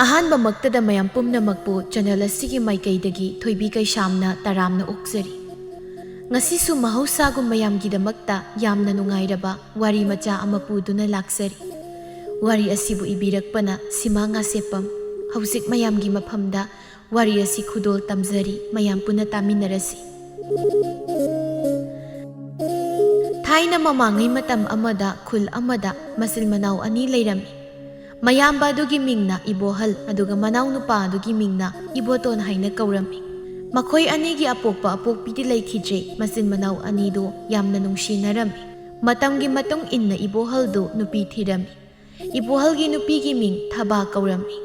ꯑꯍꯥꯟꯕ ꯃꯛꯇꯗ ꯃꯌꯥꯝ ꯄꯨꯝꯅꯃꯛꯄꯨ ꯆꯦꯅꯦꯜ ꯑꯁꯤꯒꯤ ꯃꯥꯏꯀꯩꯗꯒꯤ ꯊꯣꯏꯕꯤ ꯀꯩꯁꯥꯝꯅ ꯇꯔꯥꯝꯅ ꯑꯣꯛꯆꯔꯤ꯫ ꯉꯁꯤꯁꯨ ꯃꯍꯧꯁꯥꯒꯨꯝ ꯃꯌꯥꯝꯒꯤꯗꯃꯛꯇ ꯌꯥꯝꯅ ꯅꯨꯡꯉꯥꯏꯔꯕ ꯋꯥꯔꯤ ꯃꯆꯥ ꯑꯃ ꯄꯨꯗꯨꯅ ꯂꯥꯛꯆꯔꯤ꯫ ꯋꯥꯔꯤ ꯑꯁꯤꯕꯨ ꯏꯕꯤꯔꯛꯄꯅ ꯁꯤꯃꯥ ꯉꯥꯁꯦꯞꯄꯝ꯫ ꯍꯧꯖꯤꯛ ꯃꯌꯥꯝꯒꯤ ꯃꯐꯝꯗ ꯋꯥꯔꯤ ꯑꯁꯤ ꯈꯨꯗꯣꯜ ꯇꯝꯖꯔꯤ, ꯃꯌꯥꯝ ꯄꯨꯟꯅ ꯇꯥꯃꯤꯟꯅꯔꯁꯤ꯫ ꯊꯥꯏꯅ ꯃꯃꯥꯡꯉꯩ ꯃꯇꯝ ꯑꯃꯗ ꯈꯨꯜ ꯑꯃꯗ ꯃꯆꯤꯜ ꯃꯅꯥꯎ ꯑꯅꯤ ꯂꯩꯔꯝꯃꯤ꯫ ꯃꯌꯥꯝꯕ ꯑꯗꯨꯒꯤ ꯃꯤꯡꯅ ꯏꯕꯣꯍꯜ, ꯑꯗꯨꯒ ꯃꯅꯥꯎ ꯅꯨꯄꯥ ꯑꯗꯨꯒꯤ ꯃꯤꯡꯅ ꯏꯕꯣꯇꯣꯟ ꯍꯥꯏꯅ ꯀꯧꯔꯝꯃꯤ꯫ ꯃꯈꯣꯏ ꯑꯅꯤꯒꯤ ꯑꯄꯣꯛꯄ ꯑꯄꯣꯛꯄꯤꯗꯤ ꯂꯩꯈꯤꯗ꯭ꯔꯦ꯫ ꯃꯆꯤꯟ ꯃꯅꯥꯎ ꯑꯅꯤꯗꯨ ꯌꯥꯝꯅ ꯅꯨꯡꯁꯤꯅꯔꯝꯃꯤ꯫ ꯃꯇꯝꯒꯤ ꯃꯇꯨꯡ ꯏꯟꯅ ꯏꯕꯣꯍꯜꯗꯨ ꯅꯨꯄꯤ ꯊꯤꯔꯝꯃꯤ꯫ ꯏꯕꯣꯍꯜꯒꯤ ꯅꯨꯄꯤꯒꯤ ꯃꯤꯡ ꯊꯕꯥ ꯀꯧꯔꯝꯃꯤ꯫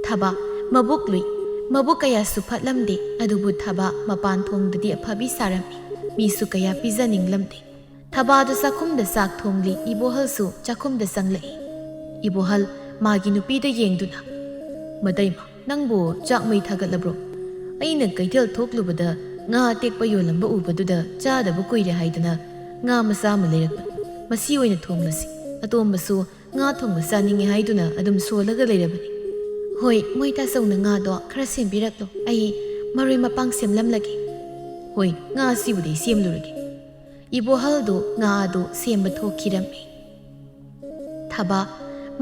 ꯊꯕꯥ ꯃꯕꯨꯛ ꯂꯨꯏ, ꯃꯕꯨꯛ ꯀꯌꯥꯁꯨ ꯐꯠꯂꯝꯗꯦ, ꯑꯗꯨꯕꯨ ꯊꯕꯥ ꯃꯄꯥꯟ ꯊꯣꯡꯗꯗꯤ ꯑꯐꯕꯤ ꯁꯥꯔꯝꯃꯤ, ꯃꯤꯁꯨ ꯀꯌꯥ ꯄꯤꯖꯅꯤꯡꯂꯝꯗꯦ꯫ ꯊꯕꯥꯗꯨ ꯆꯥꯛꯈꯨꯝꯗ ꯆꯥꯛ ꯊꯣꯡꯂꯤ, ꯏꯕꯣꯍꯜꯁꯨ ꯆꯥꯛꯈꯨꯝꯗ ꯆꯪꯂꯛꯏ꯫ ꯏꯕꯣꯍꯜ ꯃꯥꯒꯤ ꯅꯨꯄꯤꯗ ꯌꯦꯡꯗꯨꯅ, "ꯃꯇꯩꯃ, ꯅꯪꯕꯨ ꯆꯥꯛ ꯃꯩ ꯊꯥꯒꯠꯂꯕ꯭ꯔꯣ? ꯑꯩꯅ ꯀꯩꯊꯦꯜ ꯊꯣꯛꯂꯨꯕꯗ ꯉꯥ ꯑꯇꯦꯛꯄ ꯌꯣꯜꯂꯝꯕ ꯎꯕꯗꯨꯗ ꯆꯥꯗꯕ ꯀꯨꯏꯔꯦ ꯍꯥꯏꯗꯅ ꯉꯥ ꯃꯆꯥ ꯑꯃ ꯂꯩꯔꯛꯄꯅꯤ꯫ ꯃꯁꯤ ꯑꯣꯏꯅ ꯊꯣꯡꯂꯁꯤ꯫ ꯑꯇꯣꯝꯕꯁꯨ ꯉꯥ ꯊꯣꯡꯕ ꯆꯥꯅꯤꯡꯉꯦ ꯍꯥꯏꯗꯨꯅ ꯑꯗꯨꯝ ꯁꯣꯜꯂꯒ ꯂꯩꯔꯕꯅꯤ." "ꯍꯣꯏ, ꯃꯣꯏ ꯇꯥꯆꯧꯅ ꯉꯥꯗꯣ ꯈꯔ ꯁꯦꯝꯕꯤꯔꯛꯂꯣ, ꯑꯩ ꯃꯔꯣꯏ ꯃꯄꯥꯡ ꯁꯦꯝꯂꯝꯂꯒꯦ." "ꯍꯣꯏ, ꯉꯥ ꯑꯁꯤꯕꯨꯗꯤ ꯁꯦꯝꯂꯨꯔꯒꯦ." ꯏꯕꯣꯍꯜꯗꯨ ꯉꯥ ꯑꯗꯨ ꯁꯦꯝꯕ ꯊꯣꯛꯈꯤꯔꯝꯃꯤ꯫ ꯊꯕꯥ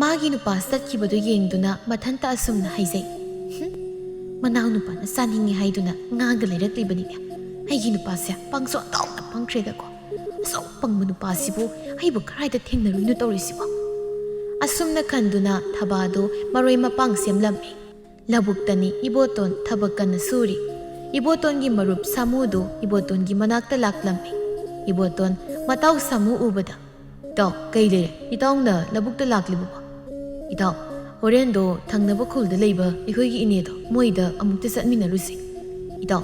ꯃꯥꯒꯤ ꯅꯨꯄꯥ ꯆꯠꯈꯤꯕꯗꯨ ꯌꯦꯡꯗꯨꯅ ꯃꯊꯟꯇ ꯑꯁꯨꯝꯅ ꯍꯥꯏꯖꯩ, "ꯃꯅꯥꯎ ꯅꯨꯄꯥꯅ ꯆꯥꯅꯤꯡꯉꯦ ꯍꯥꯏꯗꯨꯅ ꯉꯥꯒ ꯂꯩꯔꯛꯂꯤꯕꯅꯤꯅꯦ꯫ ꯑꯩꯒꯤ ꯅꯨꯄꯥꯁꯦ ꯄꯪꯁꯨ ꯑꯟꯊꯣꯛꯅ ꯄꯪꯈ꯭ꯔꯦꯗꯀꯣ꯫ ꯑꯁꯨꯛ ꯄꯪꯕ ꯅꯨꯄꯥꯁꯤꯕꯨ ꯑꯩꯕꯨ ꯀꯔꯥꯏꯗ ꯊꯦꯡꯅꯔꯨꯏꯅꯣ ꯇꯧꯔꯤꯁꯤꯕꯣ?" ꯑꯁꯨꯝꯅ ꯈꯟꯗꯨꯅ ꯊꯕꯥꯗꯨ ꯃꯔꯣꯏ ꯃꯄꯥꯡ ꯁꯦꯝꯂꯝꯃꯤ꯫ ꯂꯧꯕꯨꯛꯇꯅꯤ ꯏꯕꯣꯇꯣꯟ ꯊꯕꯛꯀꯟꯅ ꯁꯨꯔꯤ꯫ ꯏꯕꯣꯇꯣꯟꯒꯤ ꯃꯔꯨꯞ ꯁꯥꯃꯨꯗꯨ ꯏꯕꯣꯇꯣꯟꯒꯤ ꯃꯅꯥꯛꯇ ꯂꯥꯛꯂꯝꯃꯤ꯫ ꯏꯕꯣꯇꯣꯟ ꯃꯇꯥꯎ ꯁꯥꯃꯨ ꯎꯕꯗ, "ꯏꯇꯥꯎ, ꯀꯩ ꯂꯩꯔꯦ? ꯏꯇꯥꯎꯅ ꯂꯧꯕꯨꯛꯇ ꯂꯥꯛꯂꯤꯕꯕꯣ?" "ꯏꯇꯥꯎ, ꯍꯣꯔꯦꯟꯗꯣ ꯊꯪꯅꯕ ꯈꯨꯜꯗ ꯂꯩꯕ ꯑꯩꯈꯣꯏꯒꯤ ꯏꯅꯦꯗꯣ ꯃꯣꯏꯗ ꯑꯃꯨꯛꯇ ꯆꯠꯃꯤꯟꯅꯔꯨꯁꯤ꯫ ꯏꯇꯥꯎ,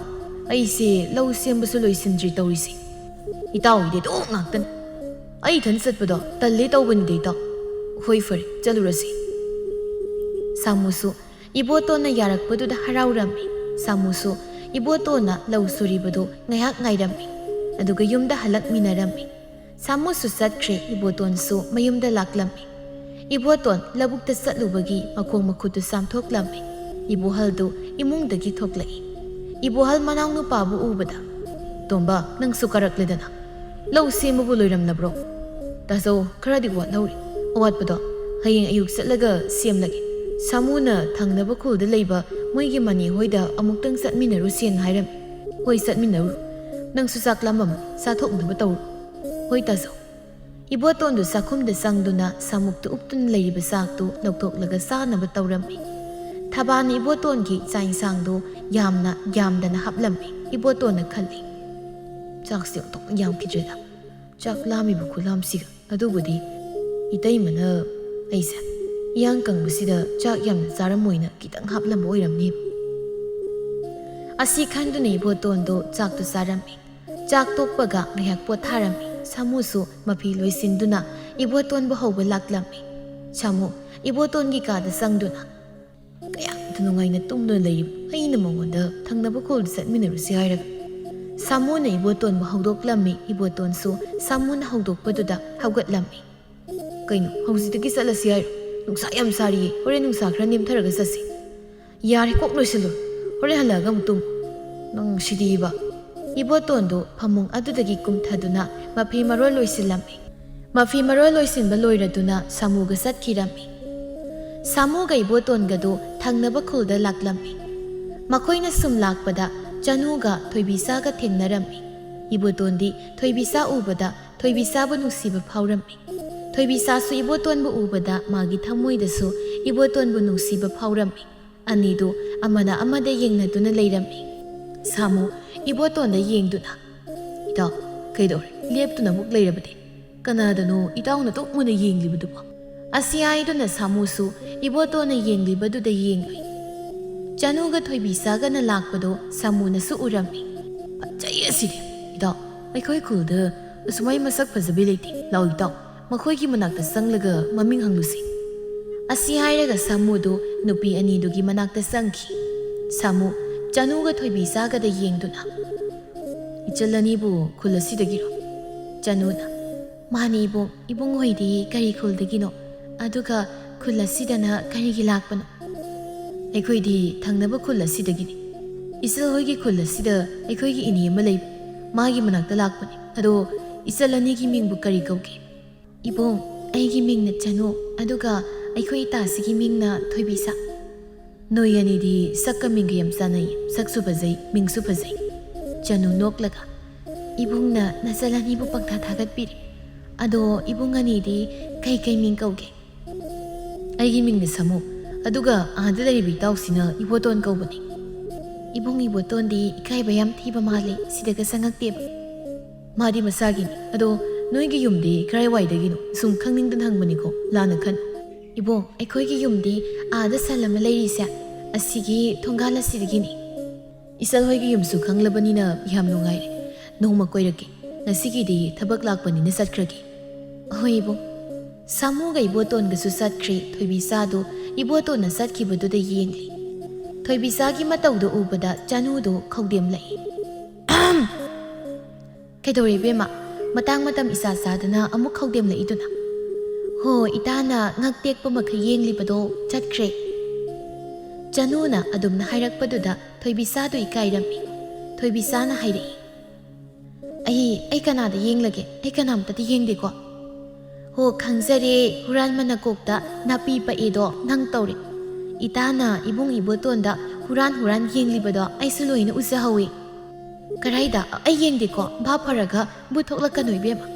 ꯑꯩꯁꯦ ꯂꯧ ꯁꯦꯝꯕꯁꯨ ꯂꯣꯏꯁꯤꯟꯗ꯭ꯔꯤ ꯇꯧꯔꯤꯁꯤ꯫ ꯏꯇꯥꯎꯒꯤꯗꯤ ꯑꯗꯨꯝ ꯉꯥꯛꯇꯅꯤ. ꯑꯩ ꯏꯊꯟ ꯆꯠꯄꯗꯣ ꯇꯜꯂꯦ ꯇꯧꯕꯅꯤꯗ ꯏꯇꯥꯎ." "ꯍꯣꯏ, ꯐꯔꯦ, ꯆꯠꯂꯨꯔꯁꯤ." ꯁꯥꯃꯨꯁꯨ ꯏꯕꯣꯇꯣꯟꯅ ꯌꯥꯔꯛꯄꯗꯨꯗ ꯍꯔꯥꯎꯔꯝꯃꯤ꯫ ꯁꯥꯃꯨꯁꯨ ꯏꯕꯣꯇꯣꯟꯅ ꯂꯧ ꯁꯨꯔꯤꯕꯗꯨ ꯉꯥꯏꯍꯥꯛ ꯉꯥꯏꯔꯝꯃꯤ, ꯑꯗꯨꯒ ꯌꯨꯝꯗ ꯍꯜꯂꯛꯃꯤꯟꯅꯔꯝꯃꯤ꯫ ꯁꯥꯃꯨꯁꯨ ꯆꯠꯈ꯭ꯔꯦ, ꯏꯕꯣꯇꯣꯟꯁꯨ ꯃꯌꯨꯝꯗ ꯂꯥꯛꯂꯝꯃꯤ꯫ ꯏꯕꯣꯇꯣꯟ ꯂꯧꯕꯨꯛꯇ ꯆꯠꯂꯨꯕꯒꯤ ꯃꯈꯣꯡ ꯃꯈꯨꯠꯇꯨ ꯆꯥꯝꯊꯣꯛꯂꯝꯃꯤ꯫ ꯏꯕꯣꯍꯜꯗꯨ ꯏꯃꯨꯡꯗꯒꯤ ꯊꯣꯛꯂꯛꯏ꯫ ꯏꯕꯣꯍꯜ ꯃꯅꯥꯎ ꯅꯨꯄꯥꯕꯨ ꯎꯕꯗ, "ꯇꯣꯝꯕ, ꯅꯪꯁꯨ ꯀꯥꯔꯛꯂꯦꯗꯅ. ꯂꯧ ꯁꯦꯝꯕꯕꯨ ꯂꯣꯏꯔꯝꯂꯕ꯭ꯔꯣ?" "ꯇꯥꯆꯧ, ꯈꯔꯗꯤ ꯋꯥꯠꯍꯧꯔꯤ. ꯑꯋꯥꯠꯄꯗꯣ ꯍꯌꯦꯡ ꯑꯌꯨꯛ ꯆꯠꯂꯒ ꯁꯦꯝꯂꯒꯦ꯫ ꯁꯥꯃꯨꯅ ꯊꯪꯅꯕ ꯈꯨꯜꯗ ꯂꯩꯕ ꯃꯣꯏꯒꯤ ꯃꯅꯦ ꯍꯣꯏꯗ ꯑꯃꯨꯛꯇꯪ ꯆꯠꯃꯤꯟꯅꯔꯨꯁꯦꯅ ꯍꯥꯏꯔꯝꯃꯤ." "ꯍꯣꯏ, ꯆꯠꯃꯤꯟꯅꯔꯨ. ꯅꯪꯁꯨ ꯆꯥꯛ ꯂꯥꯝꯃꯝꯃꯅꯤ, ꯆꯥꯊꯣꯛꯅꯕ ꯇꯧꯔꯨ." "ꯍꯣꯏ ꯇꯥꯆꯧ." ꯏꯕꯣꯇꯣꯟꯗꯨ ꯆꯥꯛꯈꯨꯝꯗ ꯆꯪꯗꯨꯅ ꯁꯥꯃꯨꯛꯇ ꯎꯞꯇꯨꯅ ꯂꯩꯔꯤꯕ ꯆꯥꯛꯇꯨ ꯂꯧꯊꯣꯛꯂꯒ ꯆꯥꯅꯕ ꯇꯧꯔꯝꯃꯤ꯫ ꯊꯕꯥꯅ ꯏꯕꯣꯇꯣꯟꯒꯤ ꯆꯥꯛ ꯏꯟꯁꯥꯡꯗꯨ ꯌꯥꯝꯅ ꯌꯥꯝꯗꯅ ꯍꯥꯞꯂꯝꯃꯤ꯫ ꯏꯕꯣꯇꯣꯟꯅ ꯈꯜꯂꯤ, "ꯆꯥꯛꯁꯦ ꯑꯣꯟꯊꯣꯛꯅ ꯌꯥꯝꯈꯤꯗ꯭ꯔꯦꯗ, ꯆꯥꯛ ꯂꯥꯝꯃꯤꯕ ꯈꯨꯂꯥꯝꯁꯤꯒ꯫ ꯑꯗꯨꯕꯨꯗꯤ ꯏꯇꯩꯃꯅ ꯑꯩꯁꯦ ꯏꯌꯥꯡ ꯀꯪꯕꯁꯤꯗ ꯆꯥꯛ ꯌꯥꯝꯅ ꯆꯥꯔꯝꯃꯣꯏꯅ ꯈꯤꯇꯪ ꯍꯥꯞꯂꯝꯕ ꯑꯣꯏꯔꯝꯅꯦꯕ." ꯑꯁꯤ ꯈꯟꯗꯨꯅ ꯏꯕꯣꯇꯣꯟꯗꯨ ꯆꯥꯛꯇꯨ ꯆꯥꯔꯝꯃꯤ꯫ ꯆꯥꯛ ꯇꯣꯛꯄꯒ ꯉꯥꯏꯍꯥꯛ ꯄꯣꯊꯥꯔꯝꯃꯤ꯫ ꯁꯥꯃꯨꯁꯨ ꯃꯐꯤ ꯂꯣꯏꯁꯤꯟꯗꯨꯅ ꯏꯕꯣꯇꯣꯟꯕꯨ ꯍꯧꯕ ꯂꯥꯛꯂꯝꯃꯤ꯫ ꯁꯥꯃꯨ ꯏꯕꯣꯇꯣꯟꯒꯤ ꯀꯥꯗ ꯆꯪꯗꯨꯅ, "ꯀꯌꯥꯝꯇ ꯅꯨꯡꯉꯥꯏꯅ ꯇꯨꯝꯗꯨꯅ ꯂꯩꯔꯤꯕ ꯑꯩꯅ ꯃꯉꯣꯟꯗ ꯊꯪꯅꯕ ꯈꯨꯜꯗ ꯆꯠꯃꯤꯟꯅꯔꯨꯁꯤ ꯍꯥꯏꯔꯒ." ꯁꯥꯃꯨꯅ ꯏꯕꯣꯇꯣꯟꯕꯨ ꯍꯧꯗꯣꯛꯂꯝꯃꯤ꯫ ꯏꯕꯣꯇꯣꯟꯁꯨ ꯁꯥꯃꯨꯅ ꯍꯧꯗꯣꯛꯄꯗꯨꯗ ꯍꯧꯒꯠꯂꯝꯃꯤ꯫ "ꯀꯩꯅꯣ, ꯍꯧꯖꯤꯛꯇꯒꯤ ꯆꯠꯂꯁꯤ ꯍꯥꯏꯔꯣ? ꯅꯨꯡꯁꯥ ꯌꯥꯝ ꯁꯥꯔꯤꯌꯦ, ꯍꯣꯔꯦꯟ ꯅꯨꯡꯁా ꯈꯔ ꯅꯦꯝꯊꯔꯒ ꯆꯠꯁꯤ." "ꯌꯥꯔꯦ, ꯀꯣꯛ ꯂꯣꯏꯁꯤꯜꯂꯨ. ꯍꯣꯔꯦꯟ ꯍꯜꯂꯛꯑꯒ ꯑꯃꯨꯛ ꯇꯨꯝꯃꯨ. ꯅꯪ ꯁꯤꯗꯤꯕ." ꯏꯕꯣꯇꯣꯟꯗꯨ ꯐꯃꯨꯡ ꯑꯗꯨꯗꯒꯤ ꯀꯨꯝꯊꯗꯨꯅ ꯃꯐꯤ ꯃꯔꯣꯜ ꯂꯣꯏꯁꯤꯜꯂꯝꯃꯤ꯫ ꯃꯐꯤ ꯃꯔꯣꯜ ꯂꯣꯏꯁꯤꯟꯕ ꯂꯣꯏꯔꯗꯨꯅ ꯁꯥꯃꯨꯒ ꯆꯠꯈꯤꯔꯝꯃꯤ꯫ ꯁꯥꯃꯨꯒ ꯏꯕꯣꯇꯣꯟꯒꯗꯨ ꯊꯪꯅꯕ ꯈꯨꯜꯗ ꯂꯥꯛꯂꯝꯃꯤ꯫ ꯃꯈꯣꯏꯅ ꯁꯨꯝ ꯂꯥꯛꯄꯗ ꯆꯅꯨꯒ ꯊꯣꯏꯕꯤꯆꯥꯒ ꯊꯦꯡꯅꯔꯝꯃꯤ꯫ ꯏꯕꯣꯇꯣꯟꯗꯤ ꯊꯣꯏꯕꯤꯆꯥ ꯎꯕꯗ ꯊꯣꯏꯕꯤꯆꯥꯕꯨ ꯅꯨꯡꯁꯤꯕ ꯐꯥꯎꯔꯝꯃꯤ꯫ ꯊꯣꯏꯕꯤꯆꯥꯁꯨ ꯏꯕꯣꯇꯣꯟꯕꯨ ꯎꯕꯗ ꯃꯥꯒꯤ ꯊꯃꯣꯏꯗꯁꯨ ꯏꯕꯣꯇꯣꯟꯕꯨ ꯅꯨꯡꯁꯤꯕ ꯐꯥꯎꯔꯝꯃꯤ꯫ ꯑꯅꯤꯗꯨ ꯑꯃꯅ ꯑꯃꯗ ꯌꯦꯡꯅꯗꯨꯅ ꯂꯩꯔꯝꯃꯤ꯫ ꯁꯥꯃꯨ ꯏꯕꯣꯇꯣꯟꯗ ꯌꯦꯡꯗꯨꯅ, "ꯏꯇꯥꯎ, ꯀꯩꯗꯧꯔꯦ ꯂꯦꯞꯇꯨꯅ ꯑꯃꯨꯛ ꯂꯩꯔꯕꯗꯤ? ꯀꯅꯥꯗꯅꯣ ꯏꯇꯥꯎꯅ ꯇꯨꯛ ꯃꯨꯟꯅ ꯌꯦꯡꯂꯤꯕꯗꯨꯕꯣ?" ꯑꯁꯤ ꯍꯥꯏꯗꯨꯅ ꯁꯥꯃꯨꯁꯨ ꯏꯕꯣꯇꯣꯟꯅ ꯌꯦꯡꯂꯤꯕꯗꯨꯗ ꯌꯦꯡꯂꯨꯏ꯫ ꯆꯅꯨꯒ ꯊꯣꯏꯕꯤꯆꯥꯒꯅ ꯂꯥꯛꯄꯗꯣ ꯁꯥꯃꯨꯅꯁꯨ ꯎꯔꯝꯃꯤ꯫ "ꯐꯖꯩ ꯑꯁꯤꯗꯤ! ꯏꯇꯥꯎ, ꯑꯩꯈꯣꯏ ꯈꯨꯜꯗ ꯑꯁꯨꯃꯥꯏ ꯃꯁꯛ ꯐꯖꯕꯤ ꯂꯩꯇꯦ. ꯂꯥꯛꯑꯣ ꯏꯇꯥꯎ, ꯃꯈꯣꯏꯒꯤ ꯃꯅꯥꯛꯇ ꯆꯪꯂꯒ ꯃꯃꯤꯡ ꯍꯪꯂꯨꯁꯤ." ꯑꯁꯤ ꯍꯥꯏꯔꯒ ꯁꯥꯃꯨꯗꯨ ꯅꯨꯄꯤ ꯑꯅꯤꯗꯨꯒꯤ ꯃꯅꯥꯛꯇ ꯆꯪꯈꯤ꯫ ꯁꯥꯃꯨ ꯆꯅꯨꯒ ꯊꯣꯏꯕꯤꯆꯥꯒꯗ ꯌꯦꯡꯗꯨꯅ, "ꯏꯆꯜ ꯑꯅꯤꯕꯨ ꯈꯨꯜ ꯑꯁꯤꯗꯒꯤꯔꯣ?" ꯆꯅꯨꯅ, "ꯃꯥꯅꯤ ꯏꯕꯨꯡ, ꯏꯕꯨꯡꯍꯣꯏꯗꯤ ꯀꯔꯤ ꯈꯨꯜꯗꯒꯤꯅꯣ? ꯑꯗꯨꯒ ꯈꯨꯜ ꯑꯁꯤꯗꯅ ꯀꯔꯤꯒꯤ ꯂꯥꯛꯄꯅꯣ?" ꯑꯩꯈꯣꯏꯗꯤ ꯊꯪꯅꯕ ꯈꯨꯜ ꯑꯁꯤꯗꯒꯤꯅꯤ ꯏꯆꯜ ꯍꯣꯏꯒꯤ ꯈꯨꯜ ꯑꯁꯤꯗ ꯑꯩꯈꯣꯏꯒꯤ ꯏꯅꯦ ꯑꯃ ꯂꯩ ꯃꯥꯒꯤ ꯃꯅꯥꯛꯇ ꯂꯥꯛꯄꯅꯤ ꯑꯗꯣ ꯏꯆꯜ ꯑꯅꯤꯒꯤ ꯃꯤꯡꯕꯨ ꯀꯔꯤ ꯀꯧꯒꯦ ꯏꯕꯨꯡ ꯑꯩꯒꯤ ꯃꯤꯡꯅ ꯆꯅꯨ ꯑꯗꯨꯒ ꯑꯩꯈꯣꯏ ꯏꯇꯥꯁꯤꯒꯤ ꯃꯤꯡꯅ ꯊꯣꯏꯕꯤꯁꯥ ꯅꯣꯏ ꯑꯅꯤꯗꯤ ꯁꯛꯀ ꯃꯤꯡꯒ ꯌꯥꯝ ꯆꯥꯟꯅꯩ ꯁꯛꯁꯨ ꯐꯖꯩ ꯃꯤꯡꯁꯨ ꯐꯖꯩ ꯆꯅꯨ ꯅꯣꯛꯂꯒ ꯏꯕꯨꯡꯅ ꯅꯆꯜ ꯑꯅꯤꯕꯨ ꯄꯪꯊꯥ ꯊꯥꯒꯠꯄꯤꯔꯤ ꯑꯗꯣ ꯏꯕꯨꯡ ꯑꯅꯤꯗꯤ ꯀꯩ ꯃꯤꯡ ꯀꯧꯒꯦ ꯑꯩꯒꯤ ꯃꯤꯡꯅ ꯁꯃꯨ ꯑꯗꯨꯒ ꯑꯥꯗ ꯂꯩꯔꯤꯕ ꯏꯇꯥꯎꯁꯤꯅ ꯏꯕꯣꯇꯣꯟ ꯀꯧꯕꯅꯤ ꯏꯕꯨꯡ ꯏꯕꯣꯇꯣꯟꯗꯤ ꯏꯀꯥꯏꯕ ꯌꯥꯝ ꯊꯤꯕ ꯃꯥꯜꯂꯤ ꯁꯤꯗꯒ ꯆꯪꯉꯛꯇꯦꯕ ꯃꯥꯗꯤ ꯃꯁꯥꯒꯤꯅꯤ ꯑꯗꯣ ꯅꯣꯏꯒꯤ ꯌꯨꯝꯗꯤ ꯀꯔꯥꯏꯋꯥꯏꯗꯒꯤꯅꯣ ꯁꯨꯝ ꯈꯪꯅꯤꯡꯗꯅ ꯍꯪꯕꯅꯤꯀꯣ ꯂꯥꯟꯅ ꯈꯟ ꯏꯕꯨꯡ ꯑꯩꯈꯣꯏꯒꯤ ꯌꯨꯝꯗꯤ ꯑꯥꯗ ꯁꯟ ꯑꯃ ꯂꯩꯔꯤꯁꯦ ꯑꯁꯤꯒꯤ ꯊꯣꯡꯒꯥꯜ ꯑꯁꯤꯗꯒꯤꯅꯤ ꯏꯆꯜ ꯍꯣꯏꯒꯤ ꯌꯨꯝꯁꯨ ꯈꯪꯂꯕꯅꯤꯅ ꯌꯥꯝ ꯅꯨꯡꯉꯥꯏꯔꯦ ꯅꯣꯡꯃ ꯀꯣꯏꯔꯛꯀꯦ ꯉꯁꯤꯒꯤꯗꯤ ꯊꯕꯛ ꯂꯥꯛꯄꯅꯤꯅ ꯆꯠꯈ꯭ꯔꯒꯦ ꯍꯣꯏ ꯏꯕꯨꯡ ꯁꯥꯃꯨꯒ ꯏꯕꯣꯇꯣꯟꯒꯁꯨ ꯆꯠꯈ꯭ꯔꯦ ꯊꯣꯏꯕꯤꯆꯥꯗꯣ ꯏꯕꯣꯇꯣꯟꯅ ꯆꯠꯈꯤꯕꯗꯨꯗ ꯌꯦꯡꯂꯤ ꯊꯣꯏꯕꯤꯆꯥꯒꯤ ꯃꯇꯧꯗꯣ ꯎꯕꯗ ꯆꯅꯨꯗꯣ ꯈꯧꯗꯦꯝꯂꯛꯏ ꯀꯩꯗꯧꯔꯦ ꯏꯕꯦꯝꯃ ꯃꯇꯥꯡ ꯃꯇꯝ ꯏꯆꯥ ꯆꯥꯗꯅ ꯑꯃꯨꯛ ꯈꯧꯗꯦꯝꯂꯛꯏꯗꯨꯅ ꯍꯣ ꯏꯇꯥꯅ ꯉꯛ ꯇꯦꯛꯄ ꯃꯈꯩ ꯌꯦꯡꯂꯤꯕꯗꯣ ꯆꯠꯈ꯭ꯔꯦ ꯆꯅꯨꯅ ꯑꯗꯨꯝꯅ ꯍꯥꯏꯔꯛꯄꯗꯨꯗ ꯊꯣꯏꯕꯤꯆꯥꯗꯣ ꯏꯀꯥꯏꯔꯝꯃꯤ ꯊꯣꯏꯕꯤꯆꯥꯅ ꯍꯥꯏꯔꯛꯏ ꯑꯩ ꯀꯅꯥꯗ ꯌꯦꯡꯂꯒꯦ ꯑꯩ ꯀꯅꯥꯝꯇꯗꯤ ꯌꯦꯡꯗꯦꯀꯣ ꯍꯣ ꯈꯪꯖꯔꯦ ꯍꯨꯔꯥꯟꯕ ꯅꯀꯣꯛꯇ ꯅꯥꯄꯤ ꯄꯛꯏꯗꯣ ꯅꯪ ꯇꯧꯔꯦ ꯏꯇꯥꯅ ꯏꯕꯨꯡ ꯏꯕꯣꯇꯣꯟꯗ ꯍꯨꯔꯥꯟ ꯑꯦꯡꯂꯤꯕꯗꯣ ꯑꯩꯁꯨ ꯂꯣꯏꯅ ꯎꯖꯍꯧꯏ ꯀꯔꯥꯏꯗ ꯑꯩ ꯌꯦꯡꯗꯦꯀꯣ ꯚꯥꯞ ꯐꯔꯒ ꯕꯨꯠ ꯊꯣꯛꯂꯛꯀꯅꯨ ꯏꯕꯦꯝꯃ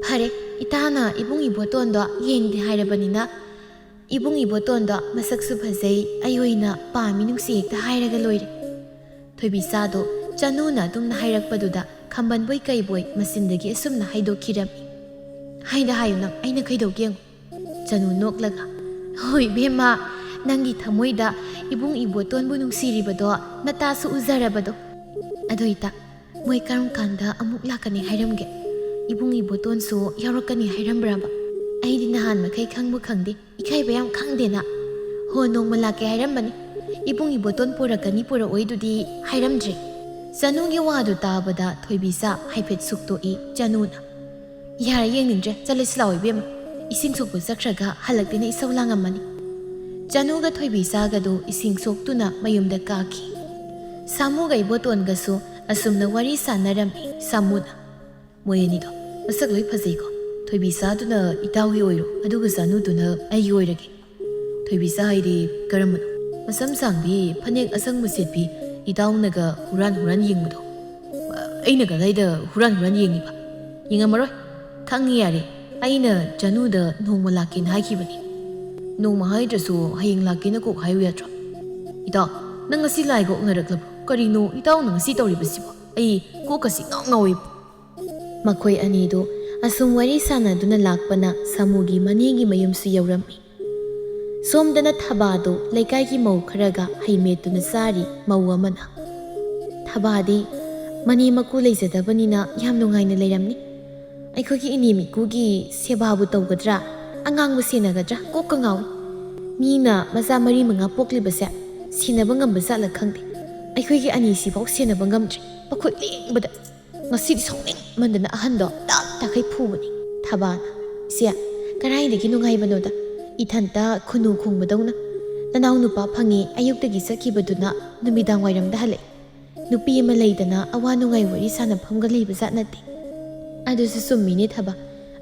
ꯐꯔꯦ ꯏꯇꯥꯅ ꯏꯕꯨꯡ ꯏꯕꯣꯇꯣꯟꯗꯣ ꯌꯦꯡꯗꯦ ꯍꯥꯏꯔꯕꯅꯤꯅ ꯏꯕꯨꯡ ꯏꯕꯣꯇꯣꯟꯗꯣ ꯃꯁꯛꯁꯨ ꯐꯖꯩ ꯑꯩ ꯑꯣꯏꯅ ꯄꯥꯝꯃꯤ ꯅꯨꯡꯁꯤ ꯍꯦꯛꯇ ꯍꯥꯏꯔꯒ ꯂꯣꯏꯔꯦ ꯊꯣꯏꯕꯤꯆꯥꯗꯣ ꯆꯅꯨꯅ ꯑꯗꯨꯝꯅ ꯍꯥꯏꯔꯛꯄꯗꯨꯗ ꯈꯝꯕꯟꯕꯣꯏ ꯀꯩꯕꯣꯏ ꯃꯆꯤꯟꯗꯒꯤ ꯑꯁꯨꯝꯅ ꯍꯥꯏꯗꯣꯛꯈꯤꯔꯝꯃꯤ ꯍꯥꯏꯗ ꯍꯥꯏꯌꯨ ꯅꯪ ꯑꯩꯅ ꯀꯩꯗꯧꯒꯦ ꯌꯦꯡꯉꯨ ꯆꯅꯨ ꯅꯣꯛꯂꯒ ꯍꯣꯏ ꯏꯕꯦꯝꯃ ꯅꯪꯒꯤ ꯊꯃꯣꯏꯗ ꯏꯕꯨꯡ ꯏꯕꯣꯇꯣꯟꯕꯨ ꯅꯨꯡꯁꯤꯔꯤꯕꯗꯣ ꯅꯇꯥꯁꯨ ꯎꯖꯔꯕꯗꯣ ꯑꯗꯣ ꯏꯇꯥ ꯃꯣꯏ ꯀꯔꯝ ꯀꯥꯟꯗ ꯑꯃꯨꯛ ꯂꯥꯛꯀꯅꯤ ꯍꯥꯏꯔꯝꯒꯦ ꯏꯕꯨꯡ ꯏꯕꯣꯇꯣꯟꯁꯨ ꯌꯥꯎꯔꯛꯀꯅꯤ ꯍꯥꯏꯔꯝꯕ꯭ꯔꯕ ꯑꯩꯗꯤ ꯅꯍꯥꯟ ꯃꯈꯩ ꯈꯪꯕꯨ ꯈꯪꯗꯦ ꯏꯀꯥꯏꯕ ꯌꯥꯝ ꯈꯪꯗꯦꯅ ꯍꯣ ꯅꯣꯡꯃ ꯂꯥꯛꯀꯦ ꯍꯥꯏꯔꯝꯕꯅꯤ ꯏꯕꯨꯡ ꯏꯕꯣꯇꯣꯟ ꯄꯨꯔꯛꯀꯅꯤ ꯄꯨꯔꯛꯑꯣꯏꯗꯨꯗꯤ ꯍꯥꯏꯔꯝꯗ꯭ꯔꯦ ꯆꯅꯨꯒꯤ ꯋꯥꯗꯨ ꯇꯥꯕꯗ ꯊꯣꯏꯕꯤꯆꯥ ꯍꯥꯏꯐꯦꯠ ꯁꯨꯛꯇꯣꯛꯏ ꯆꯅꯨꯅ ꯌꯥꯔꯦ ꯌꯦꯡꯅꯤꯡꯗ꯭ꯔꯦ ꯆꯠꯂꯁꯤ ꯂꯥꯛꯑꯣ ꯏꯕꯦꯝꯃ ꯏꯁꯤꯡ ꯁꯣꯛꯄ ꯆꯠꯈ꯭ꯔꯒ ꯍꯜꯂꯛꯇꯦꯅ ꯏꯁꯧ ꯂꯥꯡꯉꯝꯃꯅꯤ ꯆꯅꯨꯒ ꯊꯣꯏꯕꯤꯆꯥꯒꯗꯨ ꯏꯁꯤꯡ ꯁꯣꯛꯇꯨꯅ ꯃꯌꯨꯝꯗ ꯀꯥꯈꯤ ꯁꯥꯃꯨꯒ ꯏꯕꯣꯇꯣꯟꯒꯁꯨ ꯑꯁꯨꯝꯅ ꯋꯥꯔꯤ ꯁꯥꯟꯅꯔꯝꯃꯤ ꯁꯥꯃꯨꯅ ꯃꯣꯏ ꯑꯅꯤꯗꯣ ꯃꯁꯛ ꯂꯣꯏ ꯐꯖꯩꯀꯣ ꯊꯣꯏꯕꯤꯆꯥꯗꯨꯅ ꯏꯇꯥꯎꯒꯤ ꯑꯣꯏꯔꯣ ꯑꯗꯨꯒ ꯆꯅꯨꯗꯨꯅ ꯑꯩꯒꯤ ꯑꯣꯏꯔꯒꯦ ꯊꯣꯏꯕꯤꯆꯥ ꯍꯥꯏꯗꯤ ꯀꯔꯝꯕꯅꯣ ꯃꯁꯝ ꯁꯥꯡꯕꯤ ꯐꯅꯦꯛ ꯑꯁꯪꯕ ꯁꯦꯠꯄꯤ ꯏꯇꯥꯎꯅꯒ ꯍꯨꯔꯥꯟ ꯌꯦꯡꯕꯗꯣ ꯑꯩꯅ ꯀꯗꯥꯏꯗ ꯍꯨꯔꯥꯟ ꯌꯦꯡꯉꯤꯕ ꯌꯦꯡꯉꯝꯃꯔꯣꯏ ꯈꯪꯉꯤ ꯌꯥꯔꯦ ꯑꯩꯅ ꯆꯅꯨꯗ ꯅꯣꯡꯃ ꯂꯥꯛꯀꯦꯅ ꯍꯥꯏꯈꯤꯕꯅꯤ ꯅꯣꯡꯃ ꯍꯥꯏꯗ꯭ꯔꯁꯨ ꯍꯌꯦꯡ ꯂꯥꯛꯀꯦꯅ ꯀꯣꯛ ꯍꯥꯏꯌꯨ ꯌꯥꯗ꯭ꯔꯣ ꯏꯇꯥꯎ ꯅꯪ ꯉꯁꯤ ꯂꯥꯏꯒ ꯑꯣꯛꯅꯔꯛꯂꯕ꯭ꯔꯣ ꯀꯔꯤꯅꯣ ꯏꯇꯥꯎꯅ ꯉꯁꯤ ꯇꯧꯔꯤꯕꯁꯤꯕꯣ ꯑꯩ ꯀꯣꯛꯀꯁꯤ ꯉꯥꯎꯏꯕ ꯃꯈꯣꯏ ꯑꯅꯤꯗꯨ ꯑꯁꯨꯝ ꯋꯥꯔꯤ ꯁꯥꯟꯅꯗꯨꯅ ꯂꯥꯛꯄꯅ ꯁꯥꯃꯨꯒꯤ ꯃꯅꯦꯒꯤ ꯃꯌꯨꯝꯁꯨ ꯌꯧꯔꯝꯃꯤ ꯁꯣꯝꯗꯅ ꯊꯕꯥꯗꯨ ꯂꯩꯀꯥꯏꯒꯤ ꯃꯧ ꯈꯔꯒ ꯍꯩꯃꯦꯠꯇꯨꯅ ꯆꯥꯔꯤ ꯃꯧ ꯑꯃꯅ ꯊꯕꯥꯗꯤ ꯃꯅꯦ ꯃꯀꯨ ꯂꯩꯖꯗꯕꯅꯤꯅ ꯌꯥꯝ ꯅꯨꯡꯉꯥꯏꯅ ꯂꯩꯔꯝꯅꯤ ꯑꯩꯈꯣꯏꯒꯤ ꯏꯅꯦ ꯃꯤꯀꯨꯒꯤ ꯁꯦꯕꯥꯕꯨ ꯇꯧꯒꯗ꯭ꯔꯥ ꯑꯉꯥꯡꯕꯨ ꯁꯦꯟꯅꯒꯗ꯭ꯔꯥ ꯀꯣꯛꯀ ꯉꯥꯎꯏ ꯃꯤꯅ ꯃꯆꯥ 4-5 ꯄꯣꯛꯂꯤꯕꯁꯦ ꯁꯦꯟꯅꯕ ꯉꯝꯕ ꯖꯥꯠꯂ ꯈꯪꯗꯦ ꯑꯩꯈꯣꯏꯒꯤ ꯑꯅꯤꯁꯤꯐꯥꯎ ꯁꯦꯟꯅꯕ ꯉꯝꯗ꯭ꯔꯤ ꯃꯈꯨꯠ ꯂꯦꯡꯕꯗ ꯉꯁꯤꯗꯤ ꯁꯥꯎꯅꯤꯡꯃꯟꯗꯅ ꯑꯍꯟꯗꯣ ꯇꯥꯈꯩ ꯐꯨꯕꯅꯤ ꯊꯕꯥꯅ ꯏꯆꯦ ꯀꯔꯥꯏꯗꯒꯤ ꯅꯨꯡꯉꯥꯏꯕꯅꯣꯗ ꯏꯊꯟꯇ ꯈꯨꯅꯨ ꯈꯣꯡꯕꯗꯧꯅ ꯅꯅꯥꯎ ꯅꯨꯄꯥ ꯐꯪꯉꯤ ꯑꯌꯨꯛꯇꯒꯤ ꯆꯠꯈꯤꯕꯗꯨꯅ ꯅꯨꯃꯤꯗꯥꯡ ꯋꯥꯏꯔꯝꯗ ꯍꯜꯂꯛꯏ ꯅꯨꯄꯤ ꯑꯃ ꯂꯩꯗꯅ ꯑꯋꯥ ꯅꯨꯡꯉꯥꯏ ꯋꯥꯔꯤ ꯁꯥꯟꯅꯐꯝꯒ ꯂꯩꯕ ꯖꯥꯠ ꯅꯠꯇꯦ ꯑꯗꯨꯁꯨ ꯆꯨꯝꯃꯤꯅꯦ ꯊꯕ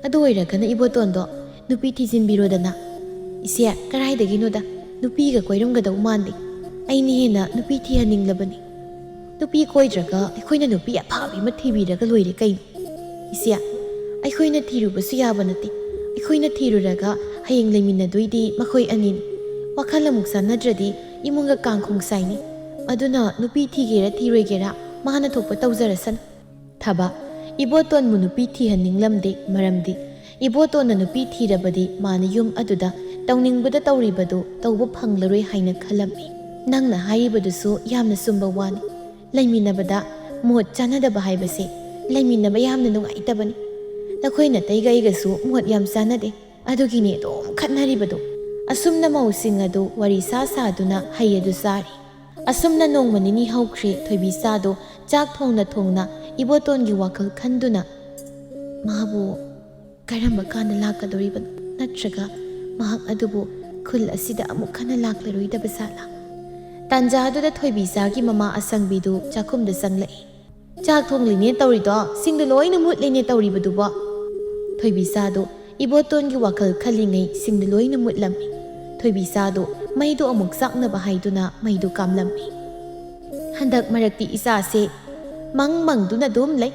ꯑꯗꯨ ꯑꯣꯏꯔꯒꯅ ꯏꯕꯣꯇꯣꯟꯗꯣ ꯅꯨꯄꯤ ꯊꯤꯖꯤꯟꯕꯤꯔꯣꯗꯅ ꯏꯆꯦ ꯀꯔꯥꯏꯗꯒꯤꯅꯣꯗ ꯅꯨꯄꯤꯒ ꯀꯣꯏꯔꯝꯒꯗꯧ ꯃꯥꯟꯗꯦ ꯑꯩꯅ ꯍꯦꯟꯅ ꯅꯨꯄꯤ ꯊꯤꯍꯟꯅꯤꯡꯂꯕꯅꯤ ꯅꯨꯄꯤ ꯀꯣꯏꯗ꯭ꯔꯒ ꯑꯩꯈꯣꯏꯅ ꯅꯨꯄꯤ ꯑꯐꯕ ꯑꯃ ꯊꯤꯕꯤꯔꯒ ꯂꯣꯏꯔꯦ ꯀꯩꯅꯣ ꯏꯆꯦ ꯑꯩꯈꯣꯏꯅ ꯊꯤꯔꯨꯕꯁꯨ ꯌꯥꯕ ꯅꯠꯇꯦ ꯑꯩꯈꯣꯏꯅ ꯊꯤꯔꯨꯔꯒ ꯍꯌꯦꯡ ꯂꯩꯃꯤꯟꯅꯗꯣꯏꯗꯤ ꯃꯈꯣꯏ ꯑꯅꯤꯅꯤ ꯋꯥꯈꯜ ꯑꯃꯨꯛ ꯆꯥꯟꯅꯗ꯭ꯔꯗꯤ ꯏꯃꯨꯡꯒ ꯀꯥꯡꯈꯣꯡ ꯁꯥꯏꯅꯤ ꯑꯗꯨꯅ ꯅꯨꯄꯤ ꯊꯤꯒꯦꯔꯥ ꯊꯤꯔꯣꯏꯒꯦꯔꯥ ꯃꯥꯅ ꯊꯣꯛꯄ ꯇꯧꯖꯔꯁꯅꯨ ꯊꯕ ꯏꯕꯣꯇꯣꯟꯕꯨ ꯅꯨꯄꯤ ꯊꯤꯍꯟꯅꯤꯡꯂꯝꯗꯦ ꯃꯔꯝꯗꯤ ꯏꯕꯣꯇꯣꯟꯅ ꯅꯨꯄꯤ ꯊꯤꯔꯕꯗꯤ ꯃꯥꯅ ꯌꯨꯝ ꯑꯗꯨꯗ ꯇꯧꯅꯤꯡꯕꯗ ꯇꯧꯔꯤꯕꯗꯨ ꯇꯧꯕ ꯐꯪꯂꯔꯣꯏ ꯍꯥꯏꯅ ꯈꯜꯂꯝꯃꯤ ꯅꯪꯅ ꯍꯥꯏꯔꯤꯕꯗꯨꯁꯨ ꯌꯥꯝꯅ ꯆꯨꯝꯕ ꯋꯥꯅꯤ ꯂꯩꯃꯤꯟꯅꯕꯗ ꯃꯣꯠ ꯆꯥꯟꯅꯗꯕ ꯍꯥꯏꯕꯁꯦ ꯂꯩꯃꯤꯟꯅꯕ ꯌꯥꯝꯅ ꯅꯨꯡꯉꯥꯏꯇꯕꯅꯤ ꯅꯈꯣꯏ ꯅꯇꯩꯒ ꯑꯩꯒꯁꯨ ꯃꯣꯠ ꯌꯥꯝ ꯆꯥꯟꯅꯗꯦ ꯑꯗꯨꯒꯤꯅꯤ ꯑꯗꯨꯝ ꯈꯠꯅꯔꯤꯕꯗꯣ ꯑꯁꯨꯝꯅ ꯃꯧꯁꯤꯡ ꯑꯗꯨ ꯋꯥꯔꯤ ꯁꯥꯗꯨꯅ ꯍꯩ ꯑꯗꯨ ꯆꯥꯔꯤ ꯑꯁꯨꯝꯅ ꯅꯣꯡꯃ ꯅꯤꯅꯤ ꯍꯧꯈ꯭ꯔꯦ ꯊꯣꯏꯕꯤꯆꯥꯗꯣ ꯆꯥꯛ ꯊꯣꯡꯅ ꯏꯕꯣꯇꯣꯟꯒꯤ ꯋꯥꯈꯜ ꯈꯟꯗꯨꯅ ꯃꯥꯕꯨ ꯀꯔꯝꯕ ꯀꯥꯟꯗ ꯂꯥꯛꯀꯗꯧꯔꯤꯕꯅꯣ ꯅꯠꯇ꯭ꯔꯒ ꯃꯍꯥꯛ ꯑꯗꯨꯕꯨ ꯈꯨꯜ ꯑꯁꯤꯗ ꯑꯃꯨꯛ ꯍꯟꯅ ꯂꯥꯛꯂꯔꯣꯏꯗꯕ ꯖꯥꯠꯂꯥ ꯇꯥꯟꯖꯥꯗꯨꯗ ꯊꯣꯏꯕꯤꯆꯥꯒꯤ ꯃꯃꯥ ꯑꯁꯪꯕꯤꯗꯨ ꯆꯥꯛꯈꯨꯝꯗ ꯆꯪꯂꯛꯏ꯫ ꯆꯥꯛ ꯊꯣꯡꯂꯤꯅꯦ ꯇꯧꯔꯤꯗꯣ, ꯁꯤꯡꯗꯨ ꯂꯣꯏꯅ ꯃꯨꯠꯂꯤꯅꯦ ꯇꯧꯔꯤꯕꯗꯨꯕꯣ꯫ ꯊꯣꯏꯕꯤꯆꯥꯗꯨ ꯏꯕꯣꯇꯣꯟꯒꯤ ꯋꯥꯈꯜ ꯈꯜꯂꯤꯉꯩ ꯁꯤꯡꯗꯨ ꯂꯣꯏꯅ ꯃꯨꯠꯂꯝꯃꯤ꯫ ꯊꯣꯏꯕꯤꯆꯥꯗꯨ ꯃꯩꯗꯨ ꯑꯃꯨꯛ ꯆꯥꯛꯅꯕ ꯍꯥꯏꯗꯨꯅ ꯃꯩꯗꯨ ꯀꯥꯝꯂꯝꯃꯤ꯫ ꯍꯟꯗꯛ ꯃꯔꯛꯇꯤ ꯏꯆꯥꯁꯦ ꯃꯪꯗꯨꯅ ꯑꯗꯨꯝ ꯂꯩ꯫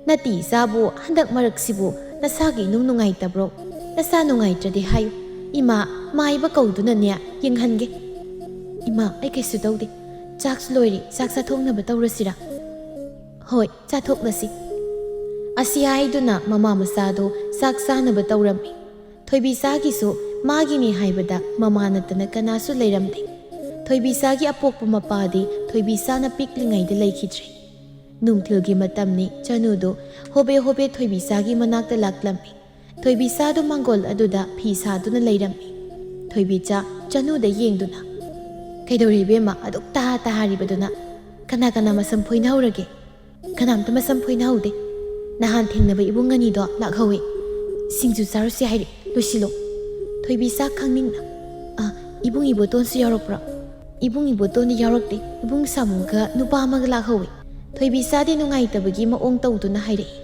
ꯅꯠꯇꯤ ꯏꯆꯥꯕꯨ ꯍꯟꯗꯛ ꯃꯔꯛꯁꯤꯕꯨ ꯅꯁꯥꯒꯤ ꯏꯅꯨꯡ ꯅꯨꯡꯉꯥꯏꯇꯕ꯭ꯔꯣ? ꯅꯁꯥ ꯅꯨꯡꯉꯥꯏꯇ꯭ꯔꯗꯤ ꯍꯥꯏꯌꯨ, ꯏꯃꯥ ꯃꯥꯏꯕ ꯀꯧꯗꯨꯅꯅꯦ ꯌꯦꯡꯍꯟꯒꯦ꯫ ꯏꯃꯥ, ꯑꯩ ꯀꯩꯁꯨ ꯇꯧꯗꯦ, ꯆꯥꯛꯁꯨ ꯂꯣꯏꯔꯦ, ꯆꯥꯛ ꯆꯥꯊꯣꯛꯅꯕ ꯇꯧꯔꯁꯤꯔꯥ? ꯍꯣꯏ, ꯆꯥꯊꯣꯛꯂꯁꯤ꯫ ꯑꯁꯤ ꯍꯥꯏꯗꯨꯅ ꯃꯃꯥ ꯃꯆꯥꯗꯣ ꯆꯥꯛ ꯆꯥꯅꯕ ꯇꯧꯔꯝꯃꯤ꯫ ꯊꯣꯏꯕꯤꯆꯥꯒꯤꯁꯨ ꯃꯥꯒꯤꯅꯤ ꯍꯥꯏꯕꯗ ꯃꯃꯥ ꯅꯠꯇꯅ ꯀꯅꯥꯁꯨ ꯂꯩꯔꯝꯗꯦ꯫ ꯊꯣꯏꯕꯤꯆꯥꯒꯤ ꯑꯄꯣꯛꯄ ꯃꯄꯥꯗꯤ ꯊꯣꯏꯕꯤꯆꯥꯅ ꯄꯤꯛꯂꯤꯉꯩꯗ ꯂꯩꯈꯤꯗ꯭ꯔꯦ꯫ ꯅꯨꯡꯊꯤꯜꯒꯤ ꯃꯇꯝꯅꯤ, ꯆꯅꯨꯗꯨ ꯍꯣꯕꯦ ꯍꯣꯕꯦ ꯊꯣꯏꯕꯤꯆꯥꯒꯤ ꯃꯅꯥꯛꯇ ꯂꯥꯛꯂꯝꯃꯤ꯫ ꯊꯣꯏꯕꯤꯆꯥꯗꯨ ꯃꯥꯡꯒꯣꯜ ꯑꯗꯨꯗ ꯐꯤ ꯁꯥꯗꯨꯅ ꯂꯩꯔꯝꯃꯤ꯫ ꯊꯣꯏꯕꯤꯆꯥ ꯆꯅꯨꯗ ꯌꯦꯡꯗꯨꯅ, ꯀꯩꯗꯧꯔꯤ ꯏꯕꯦꯝꯃ ꯑꯗꯨꯛ ꯇꯥꯍꯥꯔꯤꯕꯗꯨꯅ? ꯀꯅꯥ ꯀꯅꯥ ꯃꯁꯝ ꯐꯣꯏꯅꯍꯧꯔꯒꯦ? ꯀꯅꯥꯝꯇ ꯃꯁꯝ ꯐꯣꯏꯅꯍꯧꯗꯦ꯫ ꯅꯍꯥꯟ ꯊꯦꯡꯅꯕ ꯏꯕꯨꯡ ꯑꯅꯤꯗꯣ ꯂꯥꯛꯍꯧꯋꯦ, ꯁꯤꯡꯖꯨ ꯆꯥꯔꯨꯁꯤ ꯍꯥꯏꯔꯦ, ꯂꯣꯏꯁꯤꯜꯂꯣ꯫ ꯊꯣꯏꯕꯤꯆꯥ ꯈꯪꯅꯤꯡꯅ, ꯏꯕꯨꯡ ꯏꯕꯣꯇꯣꯟꯁꯨ ꯌꯥꯎꯔꯛꯄ꯭ꯔꯣ? ꯏꯕꯨꯡ ꯏꯕꯣꯇꯣꯟꯗꯤ ꯌꯥꯎꯔꯛꯇꯦ, ꯏꯕꯨꯡ ꯁꯥꯃꯨꯒ ꯅꯨꯄꯥ ꯑꯃꯒ ꯂꯥꯛꯍꯧꯋꯦ꯫ ꯊꯣꯏꯕꯤꯆꯥꯗꯤ ꯅꯨꯡꯉꯥꯏꯇꯕꯒꯤ ꯃꯑꯣꯡ ꯇꯧꯗꯨꯅ ꯍꯥꯏꯔꯛꯏ꯫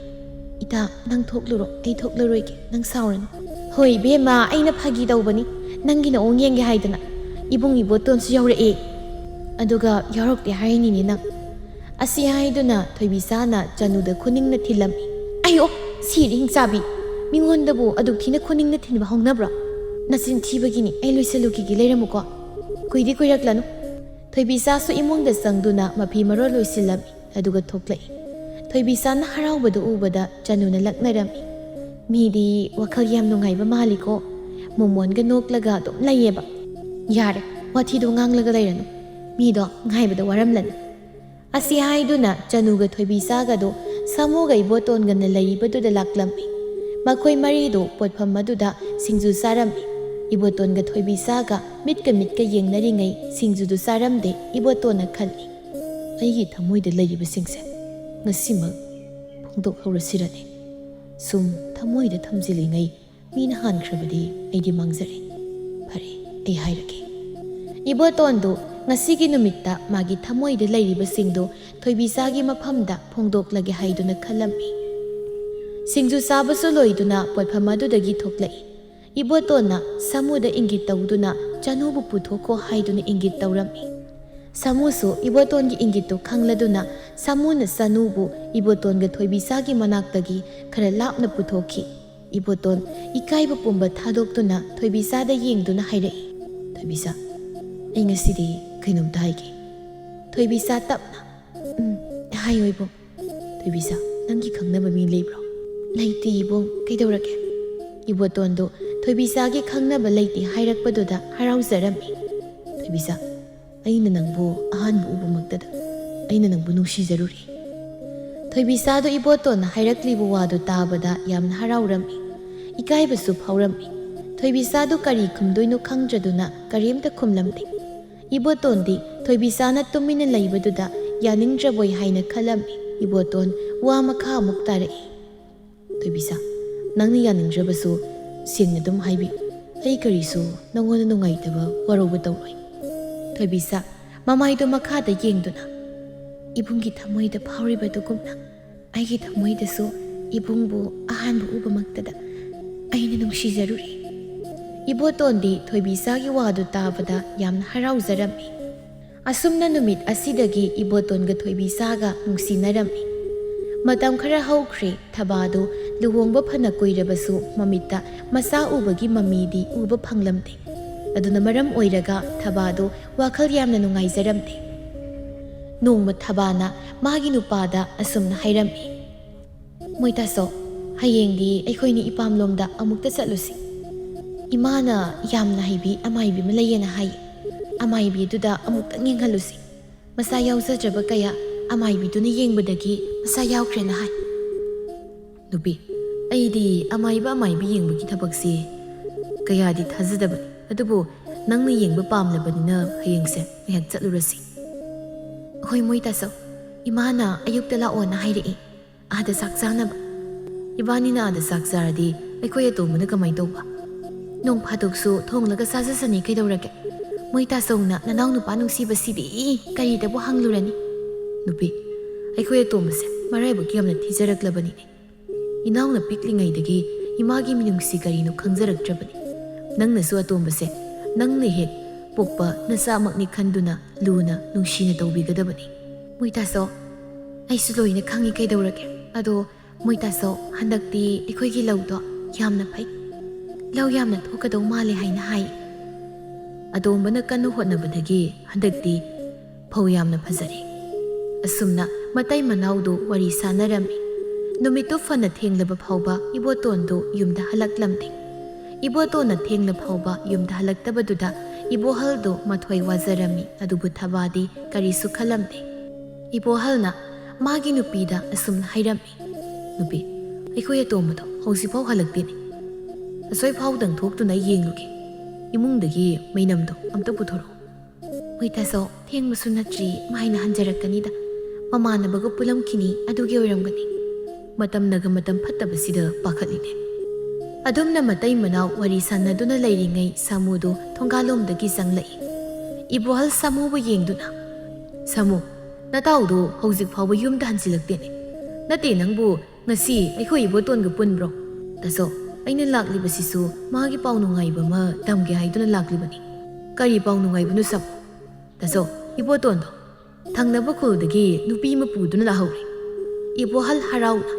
ꯏꯇꯥ, ꯅꯪ ꯊꯣꯛꯂꯨꯔꯣ, ꯑꯩ ꯊꯣꯛꯂꯔꯣꯏꯒꯦ, ꯅꯪ ꯁꯥꯎꯔꯅꯨ꯫ ꯍꯣꯏ ꯏꯕꯦꯝꯃ, ꯑꯩꯅ ꯐꯥꯒꯤ ꯇꯧꯕꯅꯤ, ꯅꯪꯒꯤ ꯅꯑꯣꯡ ꯌꯦꯡꯒꯦ ꯍꯥꯏꯗꯅ꯫ ꯏꯕꯨꯡ ꯏꯕꯣꯇꯣꯟꯁꯨ ꯌꯥꯎꯔꯛꯑꯦ, ꯑꯗꯨꯒ ꯌꯥꯎꯔꯛꯇꯦ ꯍꯥꯏꯔꯤꯅꯤꯅꯦ ꯅꯪ꯫ ꯑꯁꯤ ꯍꯥꯏꯗꯨꯅ ꯊꯣꯏꯕꯤꯆꯥꯅ ꯆꯅꯨꯗ ꯈꯨꯅꯤꯡꯅ ꯊꯤꯜꯂꯝꯃꯤ꯫ ꯑꯌꯣ, ꯁꯤꯔꯤ ꯍꯤꯡꯆꯥꯕꯤ, ꯃꯤꯉꯣꯟꯗꯕꯨ ꯑꯗꯨꯛ ꯊꯤꯅ ꯈꯨꯅꯤꯡꯅ ꯊꯤꯟꯕ ꯍꯧꯅꯕ꯭ꯔꯣ? ꯅꯆꯤꯟ ꯊꯤꯕꯒꯤꯅꯤ, ꯑꯩ ꯂꯣꯏꯁꯤꯜꯂꯨꯈꯤꯒꯦ, ꯂꯩꯔꯝꯃꯨꯀꯣ, ꯀꯨꯏꯗꯤ ꯀꯨꯏꯔꯛꯂꯅꯨ꯫ ꯊꯣꯏꯕꯤꯆꯥꯁꯨ ꯏꯃꯨꯡꯗ ꯆꯪꯗꯨꯅ ꯃꯐꯤ ꯃꯔꯣꯜ ꯂꯣꯏꯁꯤꯜꯂꯝꯃꯤ, ꯑꯗꯨꯒ ꯊꯣꯛꯂꯛꯏ꯫ ꯊꯣꯏꯕꯤꯆꯥꯅ ꯍꯔꯥꯎꯕꯗꯨ ꯎꯕꯗ ꯆꯅꯨꯅ ꯂꯛꯅꯔꯝꯃꯤ꯫ ꯃꯤꯗꯤ ꯋꯥꯈꯜ ꯌꯥꯝ ꯅꯨꯡꯉꯥꯏꯕ ꯃꯥꯜꯂꯤꯀꯣ, ꯃꯣꯃꯣꯟꯒ ꯅꯣꯛꯂꯒ ꯑꯗꯨꯝ ꯂꯩꯌꯦꯕ꯫ ꯌꯥꯔꯦ, ꯋꯥꯊꯤꯗꯣ ꯉꯥꯡꯂꯒ ꯂꯩꯔꯅꯨ, ꯃꯤꯗꯣ ꯉꯥꯏꯕꯗ ꯋꯥꯔꯝꯂꯅꯤ꯫ ꯑꯁꯤ ꯍꯥꯏꯗꯨꯅ ꯆꯅꯨꯒ ꯊꯣꯏꯕꯤꯆꯥꯒꯗꯨ ꯁꯥꯃꯨꯒ ꯏꯕꯣꯇꯣꯟꯒꯅ ꯂꯩꯔꯤꯕꯗꯨꯗ ꯂꯥꯛꯂꯝꯃꯤ꯫ ꯃꯈꯣꯏ ꯃꯔꯤꯗꯨ ꯄꯣꯠꯐꯝ ꯑꯗꯨꯗ ꯁꯤꯡꯖꯨ ꯆꯥꯔꯝꯃꯤ꯫ ꯏꯕꯣꯇꯣꯟꯒ ꯊꯣꯏꯕꯤꯆꯥꯒ ꯃꯤꯠꯀ ꯌꯦꯡꯅꯔꯤꯉꯩ ꯁꯤꯡꯖꯨꯗꯨ ꯆꯥꯔꯝꯗꯦ ꯏꯕꯣꯇꯣꯟꯅ ꯈꯜꯂꯤ꯫ ꯑꯩꯒꯤ ꯊꯃꯣꯏꯗ ꯂꯩꯔꯤꯕꯁꯤꯡꯁꯦ ꯉꯁꯤꯃꯛ ꯐꯣꯡꯗꯣꯛꯍꯧꯔꯁꯤꯔꯅꯦ꯫ ꯁꯨꯝ ꯊꯃꯣꯏꯗ ꯊꯝꯖꯤꯜꯂꯤꯉꯩ ꯃꯤꯅ ꯍꯥꯟꯈ꯭ꯔꯕꯗꯤ ꯑꯩꯗꯤ ꯃꯥꯡꯖꯔꯦ꯫ ꯐꯔꯦ, ꯑꯩ ꯍꯥꯏꯔꯒꯦ꯫ ꯏꯕꯣꯇꯣꯟꯗꯨ ꯉꯁꯤꯒꯤ ꯅꯨꯃꯤꯠꯇ ꯃꯥꯒꯤ ꯊꯃꯣꯏꯗ ꯂꯩꯔꯤꯕꯁꯤꯡꯗꯨ ꯊꯣꯏꯕꯤꯆꯥꯒꯤ ꯃꯐꯝꯗ ꯐꯣꯡꯗꯣꯛꯂꯒꯦ ꯍꯥꯏꯗꯨꯅ ꯈꯜꯂꯝꯃꯤ꯫ ꯁꯤꯡꯖꯨ ꯆꯥꯕꯁꯨ ꯂꯣꯏꯗꯨꯅ ꯄꯣꯠꯐꯝ ꯑꯗꯨꯗꯒꯤ ꯊꯣꯛꯂꯛꯏ꯫ ꯏꯕꯣꯇꯣꯟꯅ ꯁꯥꯃꯨꯗ ꯏꯪꯒꯤꯠ ꯇꯧꯗꯨꯅ ꯆꯅꯨꯕꯨ ꯄꯨꯊꯣꯛꯈꯣ ꯍꯥꯏꯗꯨꯅ ꯏꯪꯒꯤꯠ ꯇꯧꯔꯝꯃꯤ꯫ ꯁꯥꯃꯨꯁꯨ ꯏꯕꯣꯇꯣꯟꯒꯤ ꯏꯪꯒꯤꯠꯇꯨ ꯈꯪꯂꯗꯨꯅ ꯁꯥꯃꯨꯅ ꯆꯅꯨꯕꯨ ꯏꯕꯣꯇꯣꯟꯒ ꯊꯣꯏꯕꯤꯆꯥꯒꯤ ꯃꯅꯥꯛꯇꯒꯤ ꯈꯔ ꯂꯥꯞꯅ ꯄꯨꯊꯣꯛꯈꯤ꯫ ꯏꯕꯣꯇꯣꯟ ꯏꯀꯥꯏꯕ ꯄꯨꯝꯕ ꯊꯥꯗꯣꯛꯇꯨꯅ ꯊꯣꯏꯕꯤꯆꯥꯗ ꯌꯦꯡꯗꯨꯅ ꯍꯥꯏꯔꯛꯏ꯫ ꯊꯣꯏꯕꯤꯆꯥ, ꯑꯩ ꯉꯁꯤꯗꯤ ꯀꯩꯅꯣꯝꯇ ꯍꯥꯏꯒꯦ꯫ ꯊꯣꯏꯕꯤꯆꯥ ꯇꯞꯅ, ꯍꯥꯏꯌꯣ ꯏꯕꯨꯡ꯫ ꯊꯣꯏꯕꯤꯆꯥ, ꯅꯪꯒꯤ ꯈꯪꯅꯕ ꯃꯤ ꯂꯩꯕ꯭ꯔꯣ? ꯂꯩꯇꯦ ꯏꯕꯨꯡ, ꯀꯩꯗꯧꯔꯒꯦ? ꯏꯕꯣꯇꯣꯟꯗꯨ ꯊꯣꯏꯕꯤꯆꯥꯒꯤ ꯈꯪꯅꯕ ꯂꯩꯇꯦ ꯍꯥꯏꯔꯛꯄꯗꯨꯗ ꯍꯔꯥꯎꯖꯔꯝꯃꯤ꯫ ꯊꯣꯏꯕꯤꯆꯥ, ꯑꯩꯅ ꯅꯪꯕꯨ ꯑꯍꯥꯟꯕ ꯎꯕꯃꯛꯇꯗ ꯑꯩꯅ ꯅꯪꯕꯨ ꯅꯨꯡꯁꯤꯖꯔꯨꯔꯦ꯫ ꯊꯣꯏꯕꯤꯆꯥꯗꯨ ꯏꯕꯣꯇꯣꯟꯅ ꯍꯥꯏꯔꯛꯂꯤꯕ ꯋꯥꯗꯨ ꯇꯥꯕꯗ ꯌꯥꯝꯅ ꯍꯔꯥꯎꯔꯝꯃꯤ, ꯏꯀꯥꯏꯕꯁꯨ ꯐꯥꯎꯔꯝꯃꯤ꯫ ꯊꯣꯏꯕꯤꯆꯥꯗꯨ ꯀꯔꯤ ꯈꯨꯝꯗꯣꯏꯅꯣ ꯈꯪꯗ꯭ꯔꯗꯨꯅ ꯀꯔꯤꯝꯇ ꯈꯨꯝꯂꯝꯗꯦ꯫ ꯏꯕꯣꯇꯣꯟꯗꯤ ꯊꯣꯏꯕꯤꯆꯥꯅ ꯇꯨꯃꯤꯟꯅ ꯂꯩꯕꯗꯨꯗ ꯌꯥꯅꯤꯡꯗ꯭ꯔꯕꯣꯏ ꯍꯥꯏꯅ ꯈꯜꯂꯝꯃꯤ꯫ ꯏꯕꯣꯇꯣꯟ ꯋꯥ ꯃꯈꯥ ꯑꯃꯨꯛ ꯇꯥꯔꯛꯏ꯫ ꯊꯣꯏꯕꯤꯆꯥ, ꯅꯪꯅ ꯌꯥꯅꯤꯡꯗ꯭ꯔꯕꯁꯨ ꯁꯦꯡꯅ ꯑꯗꯨꯝ ꯍꯥꯏꯕꯤꯌꯨ, ꯑꯩ ꯀꯔꯤꯁꯨ ꯅꯪꯉꯣꯟꯗ ꯅꯨꯡꯉꯥꯏꯇꯕ ꯋꯥꯔꯧꯕ ꯇꯧꯔꯣꯏ꯫ ꯊꯣꯏꯕꯤꯆꯥ ꯃꯃꯥꯏꯗꯨ ꯃꯈꯥꯗ ꯌꯦꯡꯗꯨꯅ, ꯏꯕꯨꯡꯒꯤ ꯊꯃꯣꯏꯗ ꯐꯥꯎꯔꯤꯕꯗꯨꯒꯨꯝꯅ ꯑꯩꯒꯤ ꯊꯃꯣꯏꯗꯁꯨ ꯏꯕꯨꯡꯕꯨ ꯑꯍꯥꯟꯕ ꯎꯕꯃꯛꯇꯗ ꯑꯩꯅ ꯅꯨꯡꯁꯤꯖꯔꯨꯔꯦ꯫ ꯏꯕꯣꯇꯣꯟꯗꯤ ꯊꯣꯏꯕꯤꯆꯥꯒꯤ ꯋꯥꯗꯨ ꯇꯥꯕꯗ ꯌꯥꯝꯅ ꯍꯔꯥꯎꯖꯔꯝꯃꯤ꯫ ꯑꯁꯨꯝꯅ ꯅꯨꯃꯤꯠ ꯑꯁꯤꯗꯒꯤ ꯏꯕꯣꯇꯣꯟꯒ ꯊꯣꯏꯕꯤꯆꯥꯒ ꯅꯨꯡꯁꯤꯅꯔꯝꯃꯤ꯫ ꯃꯇꯝ ꯈꯔ ꯍꯧꯈ꯭ꯔꯦ꯫ ꯊꯕꯥꯗꯨ ꯂꯨꯍꯣꯡꯕ ꯐꯅ ꯀꯨꯏꯔꯕꯁꯨ ꯃꯃꯤꯠꯇ ꯃꯆꯥ ꯎꯕꯒꯤ ꯃꯃꯤꯗꯤ ꯎꯕ ꯐꯪꯂꯝꯗꯦ꯫ ꯑꯗꯨꯅ ꯃꯔꯝ ꯑꯣꯏꯔꯒ ꯊꯕꯥꯗꯨ ꯋꯥꯈꯜ ꯌꯥꯝꯅ ꯅꯨꯡꯉꯥꯏꯖꯔꯝꯗꯦ꯫ ꯅꯣꯡꯃ ꯊꯕꯥꯅ ꯃꯥꯒꯤ ꯅꯨꯄꯥꯗ ꯑꯁꯨꯝꯅ ꯍꯥꯏꯔꯝꯃꯤ꯫ ꯃꯣꯏꯇꯥꯁꯣ, ꯍꯌꯦꯡꯗꯤ ꯑꯩꯈꯣꯏꯅꯤ ꯏꯄꯥꯝꯂꯣꯝꯗ ꯑꯃꯨꯛꯇ ꯆꯠꯂꯨꯁꯤ꯫ ꯏꯃꯥꯅ ꯌꯥꯝꯅ ꯍꯩꯕꯤ ꯑꯃꯥꯏꯕꯤ ꯑꯃ ꯂꯩꯌꯦꯅ ꯍꯥꯏ꯫ ꯑꯃꯥꯏꯕꯤ ꯑꯗꯨꯗ ꯑꯃꯨꯛꯇꯪ ꯌꯦꯡꯍꯜꯂꯨꯁꯤ꯫ ꯃꯆꯥ ꯌꯥꯎꯖꯗ꯭ꯔꯕ ꯀꯌꯥ ꯑꯃꯥꯏꯕꯤꯗꯨꯅ ꯌꯦꯡꯕꯗꯒꯤ ꯃꯆꯥ ꯌꯥꯎꯈ꯭ꯔꯦꯅ ꯍꯥꯏ꯫ ꯅꯨꯄꯤ, ꯑꯩꯗꯤ ꯑꯃꯥꯏꯕꯤ ꯌꯦꯡꯕꯒꯤ ꯊꯕꯛꯁꯤ ꯀꯌꯥꯗꯤ ꯊꯥꯖꯗꯕꯅꯤ, ꯑꯗꯨꯕꯨ ꯅꯪꯅ ꯌꯦꯡꯕ ꯄꯥꯝꯂꯕꯅꯤꯅ ꯍꯌꯦꯡꯁꯦ ꯉꯥꯏꯍꯥꯛ ꯆꯠꯂꯨꯔꯁꯤ꯫ ꯍꯣꯏ ꯃꯣꯏꯇꯥꯁꯣ, ꯏꯃꯥꯅ ꯑꯌꯨꯛꯇ ꯂꯥꯛꯑꯣꯅ ꯍꯥꯏꯔꯛꯏ, ꯑꯥꯗ ꯆꯥꯛ ꯆꯥꯅꯕ꯫ ꯏꯕꯥꯅꯤꯅ ꯑꯥꯗ ꯆꯥꯛ ꯆꯥꯔꯗꯤ ꯑꯩꯈꯣꯏ ꯑꯇꯣꯝꯕꯅ ꯀꯃꯥꯏꯅ ꯇꯧꯕ? ꯅꯣꯡ ꯐꯥꯗꯣꯛꯁꯨ ꯊꯣꯡꯂꯒ ꯆꯥꯖꯁꯅꯤ, ꯀꯩꯗꯧꯔꯒꯦ? ꯃꯣꯏꯇꯥꯆꯧꯅ ꯅꯅꯥꯎ ꯅꯨꯄꯥ ꯅꯨꯡꯁꯤꯕꯁꯤꯗꯤ ꯀꯔꯤꯗꯕꯨ ꯍꯪꯂꯨꯔꯅꯤ? ꯅꯨꯄꯤ, ꯑꯩꯈꯣꯏ ꯑꯇꯣꯝꯕꯁꯦ ꯃꯔꯥꯏꯕꯛ ꯌꯥꯝꯅ ꯊꯤꯖꯔꯛꯂꯕꯅꯤꯅꯦ. ꯏꯅꯥꯎꯅ ꯄꯤꯛꯂꯤꯉꯩꯗꯒꯤ ꯏꯃꯥꯒꯤ ꯃꯤꯅꯨꯡꯁꯤ ꯀꯔꯤꯅꯣ ꯈꯪꯖꯔꯛꯇ꯭ꯔꯕꯅꯤ. ꯅꯪꯅꯁꯨ ꯑꯇꯣꯝꯕꯁꯦ ꯅꯪꯅ ꯍꯦꯛ ꯄꯣꯛꯄ ꯅꯆꯥꯃꯛꯅꯤ ꯈꯟꯗꯨꯅ ꯂꯨꯅ ꯅꯨꯡꯁꯤꯅ ꯇꯧꯕꯤꯒꯗꯕꯅꯤ. ꯃꯣꯏꯇꯥꯆꯧ, ꯑꯩꯁꯨ ꯂꯣꯏꯅ ꯈꯪꯉꯤ ꯀꯩꯗꯧꯔꯒꯦ. ꯑꯗꯣ ꯃꯣꯏꯇꯥꯆꯧ, ꯍꯟꯗꯛꯇꯤ ꯑꯩꯈꯣꯏꯒꯤ ꯂꯧꯗꯣ ꯌꯥꯝꯅ ꯐꯩ. ꯂꯧ ꯌꯥꯝꯅ ꯊꯣꯛꯀꯗꯧ ꯃꯥꯜꯂꯦ ꯍꯥꯏꯅ ꯍꯥꯏ. ꯑꯇꯣꯝꯕꯅ ꯀꯟꯅ ꯍꯣꯠꯅꯕꯗꯒꯤ ꯍꯟꯗꯛꯇꯤ ꯐꯧ ꯌꯥꯝꯅ ꯐꯖꯔꯦ. ꯑꯁꯨꯝꯅ ꯃꯇꯩ ꯃꯅꯥꯎꯗꯨ ꯋꯥꯔꯤ ꯁꯥꯟꯅꯔꯝꯃꯤ. ꯅꯨꯃꯤꯠꯇꯨ ꯐꯅ ꯊꯦꯡꯂꯕ ꯐꯥꯎꯕ ꯏꯕꯣꯇꯣꯟꯗꯨ ꯌꯨꯝꯗ ꯍꯜꯂꯛꯂꯝꯗꯦ. ꯏꯕꯣꯇꯣꯟꯅ ꯊꯦꯡꯂ ꯐꯥꯎꯕ ꯌꯨꯝꯗ ꯍꯜꯂꯛꯇꯕꯗꯨꯗ ꯏꯕꯣꯍꯜꯗꯨ ꯃꯊ꯭ꯋꯥꯏ ꯋꯥꯖꯔꯝꯃꯤ. ꯑꯗꯨꯕꯨ ꯊꯕꯥꯗꯤ ꯀꯔꯤꯁꯨ ꯈꯜꯂꯝꯗꯦ. ꯏꯕꯣꯍꯜꯅ ꯃꯥꯒꯤ ꯅꯨꯄꯤꯗ ꯑꯁꯨꯝꯅ ꯍꯥꯏꯔꯝꯃꯤ. ꯅꯨꯄꯤ, ꯑꯩꯈꯣꯏ ꯑꯇꯣꯝꯕꯗꯣ ꯍꯧꯖꯤꯛꯐꯥꯎ ꯍꯜꯂꯛꯇꯦꯅꯦ. ꯑꯁꯣꯏꯐꯥꯎꯗꯪ ꯊꯣꯛꯇꯨꯅ ꯌꯦꯡꯂꯨꯒꯦ. ꯏꯃꯨꯡꯗꯒꯤ ꯃꯩꯅꯝꯗꯣ ꯑꯝꯇ ꯄꯨꯊꯣꯔꯛꯎ. ꯃꯣꯏꯇꯥꯆꯧ, ꯊꯦꯡꯕꯁꯨ ꯅꯠꯇ꯭ꯔꯤ ꯃꯥꯏꯅ ꯍꯟꯖꯔꯛꯀꯅꯤꯗ. ꯃꯃꯥꯟꯅꯕꯒ ꯄꯨꯜꯂꯝꯈꯤꯅꯤ, ꯑꯗꯨꯒꯤ ꯑꯣꯏꯔꯝꯒꯅꯤ. ꯃꯇꯝꯅꯒ ꯃꯇꯝ ꯐꯠꯇꯕꯁꯤꯗ ꯄꯥꯈꯠꯂꯤꯅꯦ. ꯑꯗꯨꯝꯅ ꯃꯇꯩ ꯃꯅꯥꯎ ꯋꯥꯔꯤ ꯁꯥꯟꯅꯗꯨꯅ ꯂꯩꯔꯤꯉꯩ ꯁꯥꯃꯨꯗꯨ ꯊꯣꯡꯒꯥꯜꯂꯣꯝꯗꯒꯤ ꯆꯪꯂꯛꯏ. ꯏꯕꯣꯍꯜ ꯁꯥꯃꯨꯕꯨ ꯌꯦꯡꯗꯨꯅ, ꯁꯥꯃꯨ, ꯅꯇꯥꯎꯗꯨ ꯍꯧꯖꯤꯛ ꯐꯥꯎꯕ ꯌꯨꯝꯗ ꯍꯟꯖꯤꯜꯂꯛꯇꯦꯅꯦ. ꯅꯠꯇꯦ, ꯅꯪꯕꯨ ꯉꯁꯤ ꯑꯩꯈꯣꯏ ꯏꯕꯣꯇꯣꯟꯒ ꯄꯨꯟꯕ꯭ꯔꯣ? ꯇꯥꯆꯧ, ꯑꯩꯅ ꯂꯥꯛꯂꯤꯕꯁꯤꯁꯨ ꯃꯥꯒꯤ ꯄꯥꯎ ꯅꯨꯡꯉꯥꯏꯕ ꯑꯃ ꯇꯝꯒꯦ ꯍꯥꯏꯗꯨꯅ ꯂꯥꯛꯂꯤꯕꯅꯤ. ꯀꯔꯤ ꯄꯥꯎ ꯅꯨꯡꯉꯥꯏꯕꯅꯣ ꯁꯥꯃꯨ? ꯇꯥꯆꯧ, ꯏꯕꯣꯇꯣꯟꯗꯣ ꯊꯪꯅꯕ ꯈꯨꯜꯗꯒꯤ ꯅꯨꯄꯤ ꯑꯃ ꯄꯨꯗꯨꯅ ꯂꯥꯛꯍꯧꯔꯦ. ꯏꯕꯣꯍꯜ ꯍꯔꯥꯎꯅ,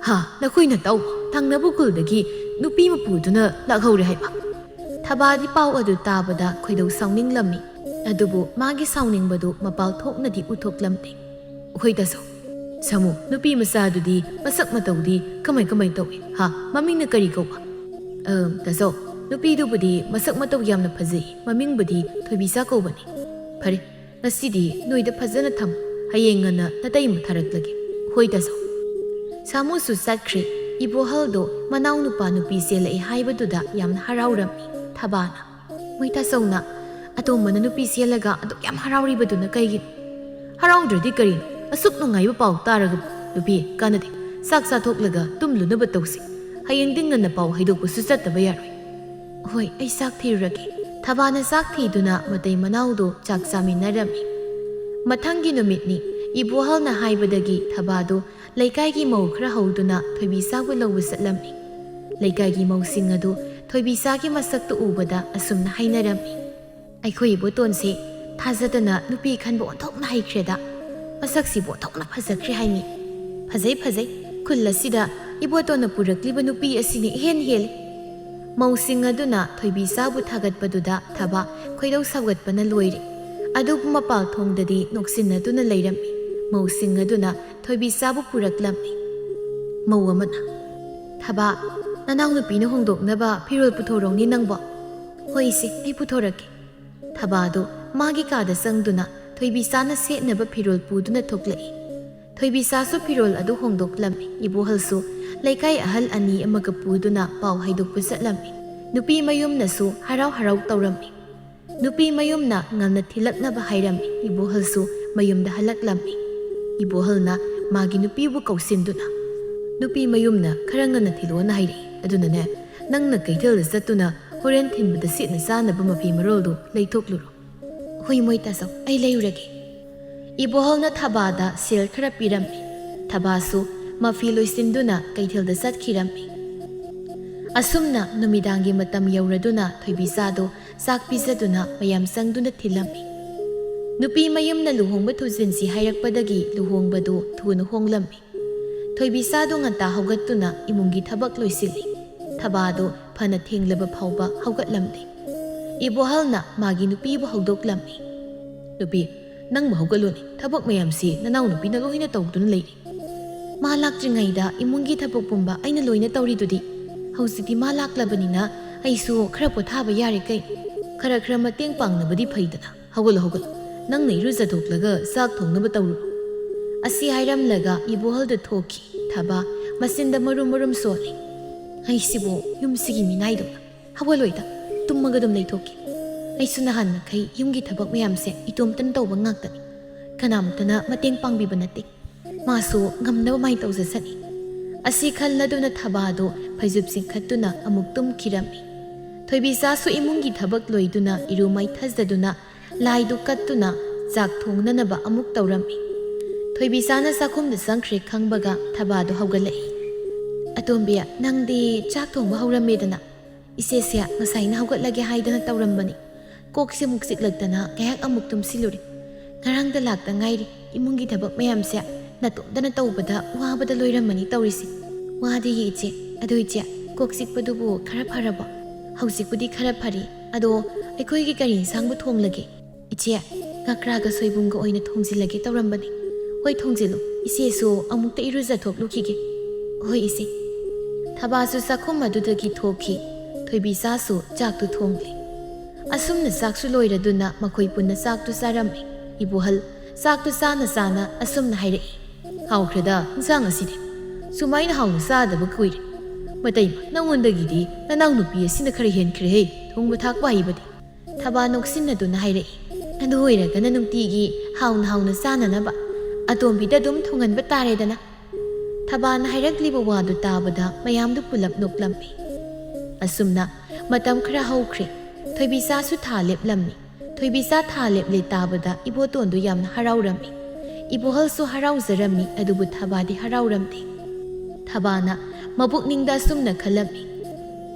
ꯍꯥ, ꯅꯈꯣꯏ ꯅꯇꯥꯎꯕꯨ ꯊꯪꯅꯕ ꯈꯨꯜꯗꯒꯤ ꯅꯨꯄꯤ ꯑꯃ ꯄꯨꯗꯨꯅ ꯂꯥꯛꯍꯧꯔꯦ ꯍꯥꯏꯕ? ꯊꯕꯥꯗꯤ ꯄꯥꯎ ꯑꯗꯨ ꯇꯥꯕꯗ ꯈꯣꯏꯗꯧ ꯁꯥꯎꯅꯤꯡꯂꯝꯃꯤ. ꯑꯗꯨꯕꯨ ꯃꯥꯒꯤ ꯁꯥꯎꯅꯤꯡꯕꯗꯨ ꯃꯄꯥꯜ ꯊꯣꯛꯅꯗꯤ ꯎꯠꯊꯣꯛꯂꯝꯗꯦ. ꯑꯩꯈꯣꯏ ꯇꯥꯆꯧ, ꯁꯥꯃꯨ, ꯅꯨꯄꯤ ꯃꯆꯥꯗꯨꯗꯤ ꯃꯁꯛ ꯃꯇꯧꯗꯤ ꯀꯃꯥꯏ ꯇꯧꯏ? ꯍꯥ, ꯃꯃꯤꯡꯅ ꯀꯔꯤ ꯀꯧꯕ? ꯇꯥꯆꯧ, ꯅꯨꯄꯤꯗꯨꯕꯨꯗꯤ ꯃꯁꯛ ꯃꯇꯧ ꯌꯥꯝꯅ ꯐꯖꯩ. ꯃꯃꯤꯡꯕꯨꯗꯤ ꯊꯣꯏꯕꯤꯆꯥ ꯀꯧꯕꯅꯤ. ꯐꯔꯦ, ꯉꯁꯤꯗꯤ ꯅꯣꯏꯗ ꯐꯖꯅ ꯊꯝꯃꯨ. ꯍꯌꯦꯡ ꯉꯟꯅ ꯅꯇꯩꯃ ꯊꯥꯔꯛꯂꯒꯦ. ꯍꯣꯏ ꯇꯥꯆꯧ. ꯁꯥꯃꯨꯁꯨ ꯆꯠꯈ꯭ꯔꯦ. ꯏꯕꯣꯍꯜꯗꯣ ꯃꯅꯥꯎ ꯅꯨꯄꯥ ꯅꯨꯄꯤ ꯆꯦꯜꯂꯛꯑꯦ ꯍꯥꯏꯕꯗꯨꯗ ꯌꯥꯝꯅ ꯍꯔꯥꯎꯔꯝꯃꯤ. ꯊꯕꯥꯅ, ꯃꯣꯏꯇꯥꯆꯧꯅ ꯑꯇꯣꯝꯕꯅ ꯅꯨꯄꯤ ꯆꯦꯜꯂꯒ ꯑꯗꯨꯛ ꯌꯥꯝ ꯍꯔꯥꯎꯔꯤꯕꯗꯨꯅ ꯀꯩꯒꯤꯅꯣ? ꯍꯔꯥꯎꯗ꯭ꯔꯗꯤ ꯀꯔꯤꯅꯣ? ꯑꯁꯨꯛ ꯅꯨꯡꯉꯥꯏꯕ ꯄꯥꯎ ꯇꯥꯔꯒꯕꯨ. ꯅꯨꯄꯤ, ꯀꯥꯟꯅꯗꯦ. ꯆꯥꯛ ꯆꯥꯊꯣꯛꯂꯒ ꯇꯨꯝꯂꯨꯅꯕ ꯇꯧꯁꯤ. ꯍꯌꯦꯡꯗꯤ ꯉꯟꯅ ꯄꯥꯎ ꯍꯩꯗꯣꯛꯄꯁꯨ ꯆꯠꯇꯕ ꯌꯥꯔꯣꯏ. ꯍꯣꯏ, ꯑꯩ ꯆꯥꯛ ꯊꯤꯔꯨꯔꯒꯦ. ꯊꯕꯥꯅ ꯆꯥꯛ ꯊꯤꯗꯨꯅ ꯃꯇꯩ ꯃꯅꯥꯎꯗꯨ ꯆꯥꯛ ꯆꯥꯃꯤꯟꯅꯔꯝꯃꯤ. ꯃꯊꯪꯒꯤ ꯅꯨꯃꯤꯠꯅꯤ. ꯏꯕꯣꯍꯜꯅ ꯍꯥꯏꯕꯗꯒꯤ ꯊꯕꯥꯗꯨ ꯂꯩꯀꯥꯏꯒꯤ ꯃꯧ ꯈꯔ ꯍꯧꯗꯨꯅ ꯊꯣꯏꯕꯤꯆꯥꯕꯨ ꯂꯧꯕ ꯆꯠꯂꯝꯃꯤ. ꯂꯩꯀꯥꯏꯒꯤ ꯃꯧꯁꯤꯡ ꯑꯗꯨ ꯊꯣꯏꯕꯤꯆꯥꯒꯤ ꯃꯁꯛꯇꯨ ꯎꯕꯗ ꯑꯁꯨꯝꯅ ꯍꯥꯏꯅꯔꯝꯃꯤ. ꯑꯩꯈꯣꯏ ꯏꯕꯣꯇꯣꯟꯁꯦ ꯊꯥꯖꯗꯅ ꯅꯨꯄꯤ ꯈꯟꯕ ꯑꯣꯟꯊꯣꯛꯅ ꯍꯩꯈ꯭ꯔꯦꯗ. ꯃꯁꯛꯁꯤꯕꯨ ꯑꯣꯟꯊꯣꯛꯅ ꯐꯖꯈ꯭ꯔꯦ ꯍꯥꯏꯅꯤ. ꯐꯖꯩ. ꯈꯨꯜ ꯑꯁꯤꯗ ꯏꯕꯣꯇꯣꯟꯅ ꯄꯨꯔꯛꯂꯤꯕ ꯅꯨꯄꯤ ꯑꯁꯤꯅ ꯏꯍꯦꯟ ꯍꯦꯜꯂꯤ. ꯃꯧꯁꯤꯡ ꯑꯗꯨꯅ ꯊꯣꯏꯕꯤꯆꯥꯕꯨ ꯊꯥꯒꯠꯄꯗꯨꯗ ꯊꯕꯥ ꯈꯣꯏꯗꯧ ꯁꯥꯎꯒꯠꯄꯅ ꯂꯣꯏꯔꯦ. ꯑꯗꯨꯕꯨ ꯃꯄꯥꯜ ꯊꯣꯡꯗꯗꯤ ꯅꯣꯛꯁꯤꯟꯅꯗꯨꯅ ꯂꯩꯔꯝꯃꯤ. ꯃꯧꯁꯤꯡ ꯑꯗꯨꯅ ꯊꯣꯏꯕꯤꯆꯥꯕꯨ ꯄꯨꯔꯛꯂꯝꯃꯤ. ꯃꯧ ꯑꯃꯅ, ꯊꯕꯥ, ꯅꯅꯥꯎ ꯅꯨꯄꯤꯅ ꯍꯣꯡꯗꯣꯛꯅꯕ ꯐꯤꯔꯣꯜ ꯄꯨꯊꯣꯔꯧꯅꯤ ꯅꯪꯕꯣ. ꯍꯣꯏ ꯏꯆꯦ, ꯑꯩ ꯄꯨꯊꯣꯔꯛꯀꯦ. ꯊꯕꯥꯗꯨ ꯃꯥꯒꯤ ꯀꯥꯗ ꯆꯪꯗꯨꯅ ꯊꯣꯏꯕꯤꯆꯥꯅ ꯁꯦꯠꯅꯕ ꯐꯤꯔꯣꯜ ꯄꯨꯗꯨꯅ ꯊꯣꯛꯂꯛꯏ. ꯊꯣꯏꯕꯤꯆꯥꯁꯨ ꯐꯤꯔꯣꯜ ꯑꯗꯨ ꯍꯣꯡꯗꯣꯛꯂꯝꯃꯤ.ꯏꯕꯣꯍꯜꯁꯨ ꯂꯩꯀꯥꯏ ꯑꯍꯜ ꯑꯅꯤ ꯑꯃꯒ ꯄꯨꯗꯨꯅ ꯄꯥꯎ ꯍꯩꯗꯣꯛꯄ ꯆꯠꯂꯝꯃꯤ. ꯅꯨꯄꯤ ꯃꯌꯨꯝꯅꯁꯨ ꯍꯔꯥꯎ ꯇꯧꯔꯝꯃꯤ. ꯅꯨꯄꯤ ꯃꯌꯨꯝꯅ ꯉꯟꯅ ꯊꯤꯜꯂꯛꯅꯕ ꯍꯥꯏꯔꯝꯃꯤ. ꯏꯕꯣꯍꯜꯁꯨ ꯃꯌꯨꯝꯗ ꯍꯜꯂꯛꯂꯝꯃꯤ. ꯏꯕꯣꯍꯜꯅ ꯃꯥꯒꯤ ꯅꯨꯄꯤꯕꯨ ꯀꯧꯁꯤꯟꯗꯨꯅ, ꯅꯨꯄꯤ ꯃꯌꯨꯝꯅ ꯈꯔ ꯉꯟꯅ ꯊꯤꯜꯂꯛꯑꯣꯅ ꯍꯥꯏꯔꯛꯏ. ꯑꯗꯨꯅꯅꯦ, ꯅꯪꯅ ꯀꯩꯊꯦꯜꯗ ꯆꯠꯇꯨꯅ ꯍꯣꯔꯦꯟ ꯊꯤꯟꯕꯗ ꯁꯦꯠꯅ ꯆꯥꯅꯕ ꯃꯐꯤ ꯃꯔꯣꯜꯗꯨ ꯂꯩꯊꯣꯛꯂꯨꯔꯣ. ꯍꯣꯏ ꯃꯣꯏꯇꯥꯆꯧ, ꯑꯩ ꯂꯩꯔꯨꯔꯒꯦ. ꯏꯕꯣꯍꯜꯅ ꯊꯕꯥꯗ ꯁꯦꯜ ꯈꯔ ꯄꯤꯔꯝꯃꯤ. ꯊꯕꯥꯁꯨ ꯃꯐꯤ ꯂꯣꯏꯁꯤꯟꯗꯨꯅ ꯀꯩꯊꯦꯜꯗ ꯆꯠꯈꯤꯔꯝꯃꯤ. ꯑꯁꯨꯝꯅ ꯅꯨꯃꯤꯗꯥꯡꯒꯤ ꯃꯇꯝ ꯌꯧꯔꯗꯨꯅ ꯊꯣꯏꯕꯤꯆꯥꯗꯨ ꯆꯥꯛ ꯄꯤꯖꯗꯨꯅ ꯃꯌꯥꯝ ꯆꯪꯗꯨꯅ ꯊꯤꯜꯂꯝꯃꯤ. ꯅꯨꯄꯤ ꯃꯌꯨꯝꯅ ꯂꯨꯍꯣꯡꯕ ꯊꯨꯖꯤꯟꯁꯤ ꯍꯥꯏꯔꯛꯄꯗꯒꯤ ꯂꯨꯍꯣꯡꯕꯗꯨ ꯊꯨꯅ ꯍꯣꯡꯂꯝꯃꯤ. ꯊꯣꯏꯕꯤꯆꯥꯗꯨ ꯉꯟꯇꯥ ꯍꯧꯒꯠꯇꯨꯅ ꯏꯃꯨꯡꯒꯤ ꯊꯕꯛ ꯂꯣꯏꯁꯤꯜꯂꯤ. ꯊꯕꯥꯗꯨ ꯐꯅ ꯊꯦꯡꯂꯕ ꯐꯥꯎꯕ ꯍꯧꯒꯠꯂꯝꯗꯦ. ꯏꯕꯣꯍꯜꯅ ꯃꯥꯒꯤ ꯅꯨꯄꯤꯕꯨ ꯍꯧꯗꯣꯛꯂꯝꯃꯤ. ꯅꯨꯄꯤ, ꯅꯪꯕꯨ ꯍꯧꯒꯠꯂꯨꯅꯦ. ꯊꯕꯛ ꯃꯌꯥꯝꯁꯤ ꯅꯅꯥꯎ ꯅꯨꯄꯤꯅ ꯂꯣꯏꯅ ꯇꯧꯗꯨꯅ ꯂꯩꯔꯤ. ꯃꯥ ꯂꯥꯛꯇ꯭ꯔꯤꯉꯩꯗ ꯏꯃꯨꯡꯒꯤ ꯊꯕꯛ ꯄꯨꯝꯕ ꯑꯩꯅ ꯂꯣꯏꯅ ꯇꯧꯔꯤꯗꯨꯗꯤ. ꯍꯧꯖꯤꯛꯇꯤ ꯃꯥ ꯂꯥꯛꯂꯕꯅꯤꯅ ꯑꯩꯁꯨ ꯈꯔ ꯄꯣꯊꯥꯕ ꯌꯥꯔꯦ ꯀꯩꯅꯣ. ꯈꯔ ꯃꯇꯦꯡ ꯄꯥꯡꯅꯕꯗꯤ ꯐꯩꯗꯅ. ꯍꯧꯒꯠꯂꯨ. ꯅꯪꯅ ꯏꯔꯨꯖꯊꯣꯛꯂꯒ ꯆꯥꯛ ꯊꯣꯡꯅꯕ ꯇꯧꯔꯨꯔꯣ. ꯑꯁꯤ ꯍꯥꯏꯔꯝꯂꯒ ꯏꯕꯣꯍꯜꯗ ꯊꯣꯛꯈꯤ. ꯊꯕꯥ ꯃꯆꯤꯟꯗ ꯃꯔꯨꯝ ꯁꯣꯜꯂꯤ. ꯑꯩꯁꯤꯕꯨ ꯌꯨꯝꯁꯤꯒꯤ ꯃꯤꯅꯥꯏꯗꯧꯅ ꯍꯧꯒꯠꯂꯣꯏꯗ, ꯇꯨꯝꯃꯒ ꯑꯗꯨꯝ ꯂꯩꯊꯣꯛꯈꯤ. ꯑꯩꯁꯨ ꯅꯍꯥꯟ ꯃꯈꯩ ꯌꯨꯝꯒꯤ ꯊꯕꯛ ꯃꯌꯥꯝꯁꯦ ꯏꯇꯣꯝꯇꯅ ꯇꯧꯕ ꯉꯥꯛꯇꯅꯤ. ꯀꯅꯥꯝꯇꯅ ꯃꯇꯦꯡ ꯄꯥꯡꯕꯤꯕ ꯅꯠꯇꯦ. ꯃꯥꯁꯨ ꯉꯝꯅꯕ ꯃꯥꯏ ꯇꯧꯖꯁꯅꯤ. ꯑꯁꯤ ꯈꯜꯂꯗꯨꯅ ꯊꯕꯥꯗꯨ ꯐꯩꯖꯨꯞ ꯆꯤꯡꯈꯠꯇꯨꯅ ꯑꯃꯨꯛ ꯇꯨꯝꯈꯤꯔꯝꯃꯤ. ꯊꯣꯏꯕꯤꯆꯥꯁꯨ ꯏꯃꯨꯡꯒꯤ ꯊꯕꯛ ꯂꯣꯏꯗꯨꯅ ꯏꯔꯨ ꯃꯩꯊꯖꯗꯨꯅ ꯂꯥꯏꯗꯨ ꯀꯠꯇꯨꯅ ꯆꯥꯛ ꯊꯣꯡꯅꯅꯕ ꯑꯃꯨꯛ ꯇꯧꯔꯝꯃꯤ꯫ ꯊꯣꯏꯕꯤꯆꯥꯅ ꯆꯥꯛꯈꯨꯝꯗ ꯆꯪꯈ꯭ꯔꯦ ꯈꯪꯕꯒ ꯊꯕꯥꯗꯨ ꯍꯧꯒꯠꯂꯛꯏ꯫ ꯑꯇꯣꯝꯕꯤ, ꯅꯪꯗꯤ ꯆꯥꯛ ꯊꯣꯡꯕ ꯍꯧꯔꯝꯃꯦꯗꯅ? ꯏꯆꯦꯁꯦ ꯉꯁꯥꯏꯅ ꯍꯧꯒꯠꯂꯒꯦ ꯍꯥꯏꯗꯅ ꯇꯧꯔꯝꯕꯅꯤ꯫ ꯀꯣꯛꯁꯦ ꯑꯃꯨꯛ ꯆꯤꯛꯂꯛꯇꯅ ꯉꯥꯏꯍꯥꯛ ꯑꯃꯨꯛ ꯇꯨꯝꯁꯤꯜꯂꯨꯔꯦ꯫ ꯉꯔꯥꯡꯗ ꯂꯥꯛꯇ ꯉꯥꯏꯔꯤ꯫ ꯏꯃꯨꯡꯒꯤ ꯊꯕꯛ ꯃꯌꯥꯝꯁꯦ ꯅꯇꯣꯝꯇꯅ ꯇꯧꯕꯗ ꯋꯥꯕꯗ ꯂꯣꯏꯔꯝꯃꯅꯤ ꯇꯧꯔꯤꯁꯦ꯫ ꯋꯥꯗꯤꯌꯦ ꯏꯆꯦ꯫ ꯑꯗꯣ ꯏꯆꯦ, ꯀꯣꯛ ꯆꯤꯛꯄꯗꯨꯕꯨ ꯈꯔ ꯐꯔꯕꯣ? ꯍꯧꯖꯤꯛꯄꯨꯗꯤ ꯈꯔ ꯐꯔꯤ꯫ ꯑꯗꯣ ꯑꯩꯈꯣꯏꯒꯤ ꯀꯔꯤ ꯏꯟꯁꯥꯡꯕꯨ ꯊꯣꯡꯂꯒꯦ? ꯏꯆꯦ, ꯉꯀ꯭ꯔꯥꯒ ꯁꯣꯏꯕꯨꯝꯒ ꯑꯣꯏꯅ ꯊꯣꯡꯖꯤꯜꯂꯒꯦ ꯇꯧꯔꯝꯕꯅꯤ꯫ ꯍꯣꯏ ꯊꯣꯡꯖꯤꯜꯂꯨ꯫ ꯏꯆꯦꯁꯨ ꯑꯃꯨꯛꯇ ꯏꯔꯨꯖꯊꯣꯛꯂꯨꯈꯤꯒꯦ꯫ ꯍꯣꯏ ꯏꯆꯦ꯫ ꯊꯕꯥꯁꯨ ꯆꯥꯛꯈꯨꯝ ꯑꯗꯨꯗꯒꯤ ꯊꯣꯛꯈꯤ꯫ ꯊꯣꯏꯕꯤꯆꯥꯁꯨ ꯆꯥꯛꯇꯨ ꯊꯣꯡꯂꯤ꯫ ꯑꯁꯨꯝꯅ ꯆꯥꯛꯁꯨ ꯂꯣꯏꯔꯗꯨꯅ ꯃꯈꯣꯏ ꯄꯨꯟꯅ ꯆꯥꯛꯇꯨ ꯆꯥꯔꯝꯃꯤ꯫ ꯏꯕꯣꯍꯜ ꯆꯥꯛꯇꯨ ꯆꯥꯅ ꯆꯥꯅ ꯑꯁꯨꯝꯅ ꯍꯥꯏꯔꯛꯏ꯫ ꯍꯥꯎꯈ꯭ꯔꯦꯗ ꯏꯟꯁꯥꯡ ꯑꯁꯤꯗꯤ꯫ ꯁꯨꯃꯥꯏꯅ ꯍꯥꯎꯅ ꯆꯥꯗꯕ ꯀꯨꯏꯔꯦ꯫ ꯃꯇꯩꯃ, ꯅꯪꯉꯣꯟꯗꯒꯤꯗꯤ ꯅꯅꯥꯎ ꯅꯨꯄꯤ ꯑꯁꯤꯅ ꯈꯔ ꯍꯦꯟꯈ꯭ꯔꯦꯍꯦ ꯊꯣꯡꯕ ꯊꯥꯛꯄ ꯍꯩꯕꯗꯤ꯫ ꯊꯕꯥ ꯅꯣꯛꯁꯤꯟꯅꯗꯨꯅ ꯍꯥꯏꯔꯛꯏ꯫ ꯑꯗꯨ ꯑꯣꯏꯔꯒꯅ ꯅꯨꯡꯇꯤꯒꯤ ꯍꯥꯎꯅ ꯍꯥꯎꯅ ꯆꯥꯅꯅꯕ ꯑꯇꯣꯝꯕꯤꯗ ꯑꯗꯨꯝ ꯊꯣꯡꯍꯟꯕ ꯇꯥꯔꯦꯗꯅ꯫ ꯊꯕꯥꯅ ꯍꯥꯏꯔꯛꯂꯤꯕ ꯋꯥꯗꯨ ꯇꯥꯕꯗ ꯃꯌꯥꯝꯗꯨ ꯄꯨꯂꯞ ꯅꯣꯛꯂꯝꯃꯤ꯫ ꯑꯁꯨꯝꯅ ꯃꯇꯝ ꯈꯔ ꯍꯧꯈ꯭ꯔꯦ꯫ ꯊꯣꯏꯕꯤꯆꯥꯁꯨ ꯊꯥ ꯂꯦꯞꯂꯝꯃꯤ꯫ ꯊꯣꯏꯕꯤꯆꯥ ꯊꯥ ꯂꯦꯞꯂꯦ ꯇꯥꯕꯗ ꯏꯕꯣꯇꯣꯟꯗꯨ ꯌꯥꯝꯅ ꯍꯔꯥꯎꯔꯝꯃꯤ꯫ ꯏꯕꯣꯍꯜꯁꯨ ꯍꯔꯥꯎꯖꯔꯝꯃꯤ, ꯑꯗꯨꯕꯨ ꯊꯕꯥꯗꯤ ꯍꯔꯥꯎꯔꯝꯗꯦ꯫ ꯊꯕꯥꯅ ꯃꯄꯨꯛꯅꯤꯡꯗ ꯑꯁꯨꯝꯅ ꯈꯜꯂꯝꯃꯤ꯫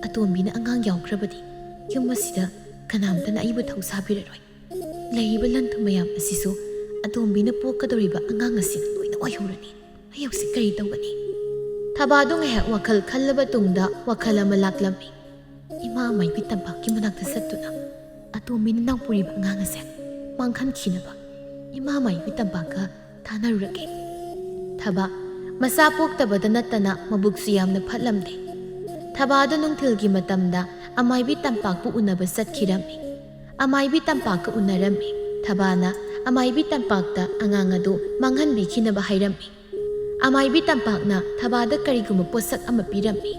ꯑꯇꯣꯝꯕꯤꯅ ꯑꯉꯥꯡ ꯌꯥꯎꯈ꯭ꯔꯕꯗꯤ ꯌꯨꯝ ꯑꯁꯤꯗ ꯀꯅꯥꯝꯇꯅ ꯑꯩꯕꯨ ꯊꯧꯁꯥꯕꯤꯔꯔꯣꯏ꯫ ꯂꯩꯔꯤꯕ ꯂꯟ ꯊꯨꯝ ꯃꯌꯥꯝ ꯑꯁꯤꯁꯨ ꯑꯇꯣꯝꯕꯤꯅ ꯄꯣꯛꯀꯗꯧꯔꯤꯕ ꯑꯉꯥꯡ ꯑꯁꯤꯅ ꯂꯣꯏꯅ ꯑꯣꯏꯍꯧꯔꯅꯤ꯫ ꯑꯩ ꯍꯧꯖꯤꯛ ꯀꯔꯤ ꯇꯧꯒꯅꯤ? ꯊꯕꯥꯗꯨ ꯉꯥꯏꯍꯥꯛ ꯋꯥꯈꯜ ꯈꯜꯂꯕ ꯇꯨꯡꯗ ꯋꯥꯈꯜ ꯑꯃ ꯂꯥꯛꯂꯝꯃꯤ꯫ ꯏꯃꯥ ꯃꯥꯏꯕꯤ ꯇꯝꯄꯥꯛꯀꯤ ꯃꯅꯥꯛꯇ ꯆꯠꯇꯨꯅ ꯑꯇꯣꯝꯕꯤꯅ ꯅꯥꯎꯄꯨꯔꯤꯕ ꯑꯉꯥꯡ ꯑꯁꯦ ꯃꯥꯡꯍꯟꯈꯤꯅꯕ ꯏꯃꯥ ꯃꯥꯏꯕꯤ ꯇꯝꯄꯥꯛꯀ ꯊꯥꯅꯔꯨꯔꯒꯦ꯫ ꯊꯕꯥ ꯃꯆꯥ ꯄꯣꯛꯇꯕꯗ ꯅꯠꯇꯅ ꯃꯕꯨꯛꯁꯨ ꯌꯥꯝꯅ ꯐꯠꯂꯝꯗꯦ꯫ ꯊꯕꯥꯗꯨ ꯅꯨꯡꯊꯤꯜꯒꯤ ꯃꯇꯝꯗ ꯑꯃꯥꯏꯕꯤ ꯇꯝꯄꯥꯛꯄꯨ ꯎꯅꯕ ꯆꯠꯈꯤꯔꯝꯃꯤ꯫ ꯑꯃꯥꯏꯕꯤ ꯇꯝꯄꯥꯛꯀ ꯎꯅꯔꯝꯃꯤ꯫ ꯊꯕꯥꯅ ꯑꯃꯥꯏꯕꯤ ꯇꯝꯄꯥꯛꯇ ꯑꯉꯥꯡ ꯑꯗꯨ ꯃꯥꯡꯍꯟꯕꯤꯈꯤꯅꯕ ꯍꯥꯏꯔꯝꯃꯤ꯫ ꯑꯃꯥꯏꯕꯤ ꯇꯝꯄꯥꯛꯅ ꯊꯕꯥꯗ ꯀꯔꯤꯒꯨꯝꯕ ꯄꯣꯠꯁꯛ ꯑꯃ ꯄꯤꯔꯝꯃꯤ꯫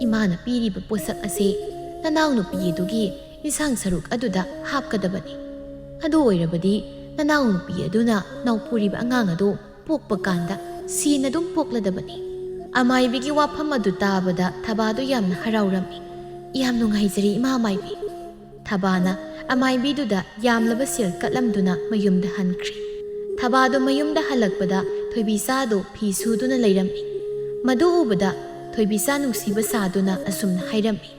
ꯏꯃꯥꯅ ꯄꯤꯔꯤꯕ ꯄꯣꯠꯁꯛ ꯑꯁꯤ ꯅꯅꯥꯎ ꯅꯨꯄꯤ ꯑꯗꯨꯒꯤ ꯏꯟꯁꯥꯡ ꯁꯔꯨꯛ ꯑꯗꯨꯗ ꯍꯥꯞꯀꯗꯕꯅꯤ꯫ ꯑꯗꯨ ꯑꯣꯏꯔꯕꯗꯤ ꯅꯅꯥꯎ ꯅꯨꯄꯤ ꯑꯗꯨꯅ ꯅꯥꯎꯄꯨꯔꯤꯕ ꯑꯉꯥꯡ ꯑꯗꯨ ꯄꯣꯛꯄ ꯀꯥꯟꯗ ꯁꯤꯅ ꯑꯗꯨꯝ ꯄꯣꯛꯂꯗꯕꯅꯤ꯫ ꯑꯃꯥꯏꯕꯤꯒꯤ ꯋꯥꯐꯝ ꯑꯗꯨ ꯇꯥꯕꯗ ꯊꯕꯥꯗꯨ ꯌꯥꯝꯅ ꯍꯔꯥꯎꯔꯝꯃꯤ꯫ ꯌꯥꯝ ꯅꯨꯡꯉꯥꯏꯖꯔꯤ ꯏꯃꯥ ꯃꯥꯏꯕꯤ꯫ ꯊꯕꯥꯅ ꯑꯃꯥꯏꯕꯤꯗꯨꯗ ꯌꯥꯝꯂꯕ ꯁꯦꯜ ꯀꯠꯂꯝꯗꯨꯅ ꯃꯌꯨꯝꯗ ꯍꯟꯈ꯭ꯔꯦ꯫ ꯊꯕꯥꯗꯨ ꯃꯌꯨꯝꯗ ꯍꯜꯂꯛꯄꯗ ꯊꯣꯏꯕꯤꯆꯥꯗꯨ ꯐꯤ ꯁꯨꯗꯨꯅ ꯂꯩꯔꯝꯃꯤ꯫ ꯃꯗꯨ ꯎꯕꯗ ꯊꯣꯏꯕꯤꯆꯥ ꯅꯨꯡꯁꯤꯕ ꯁꯥꯗꯨꯅ ꯑꯁꯨꯝꯅ ꯍꯥꯏꯔꯝꯃꯤ꯫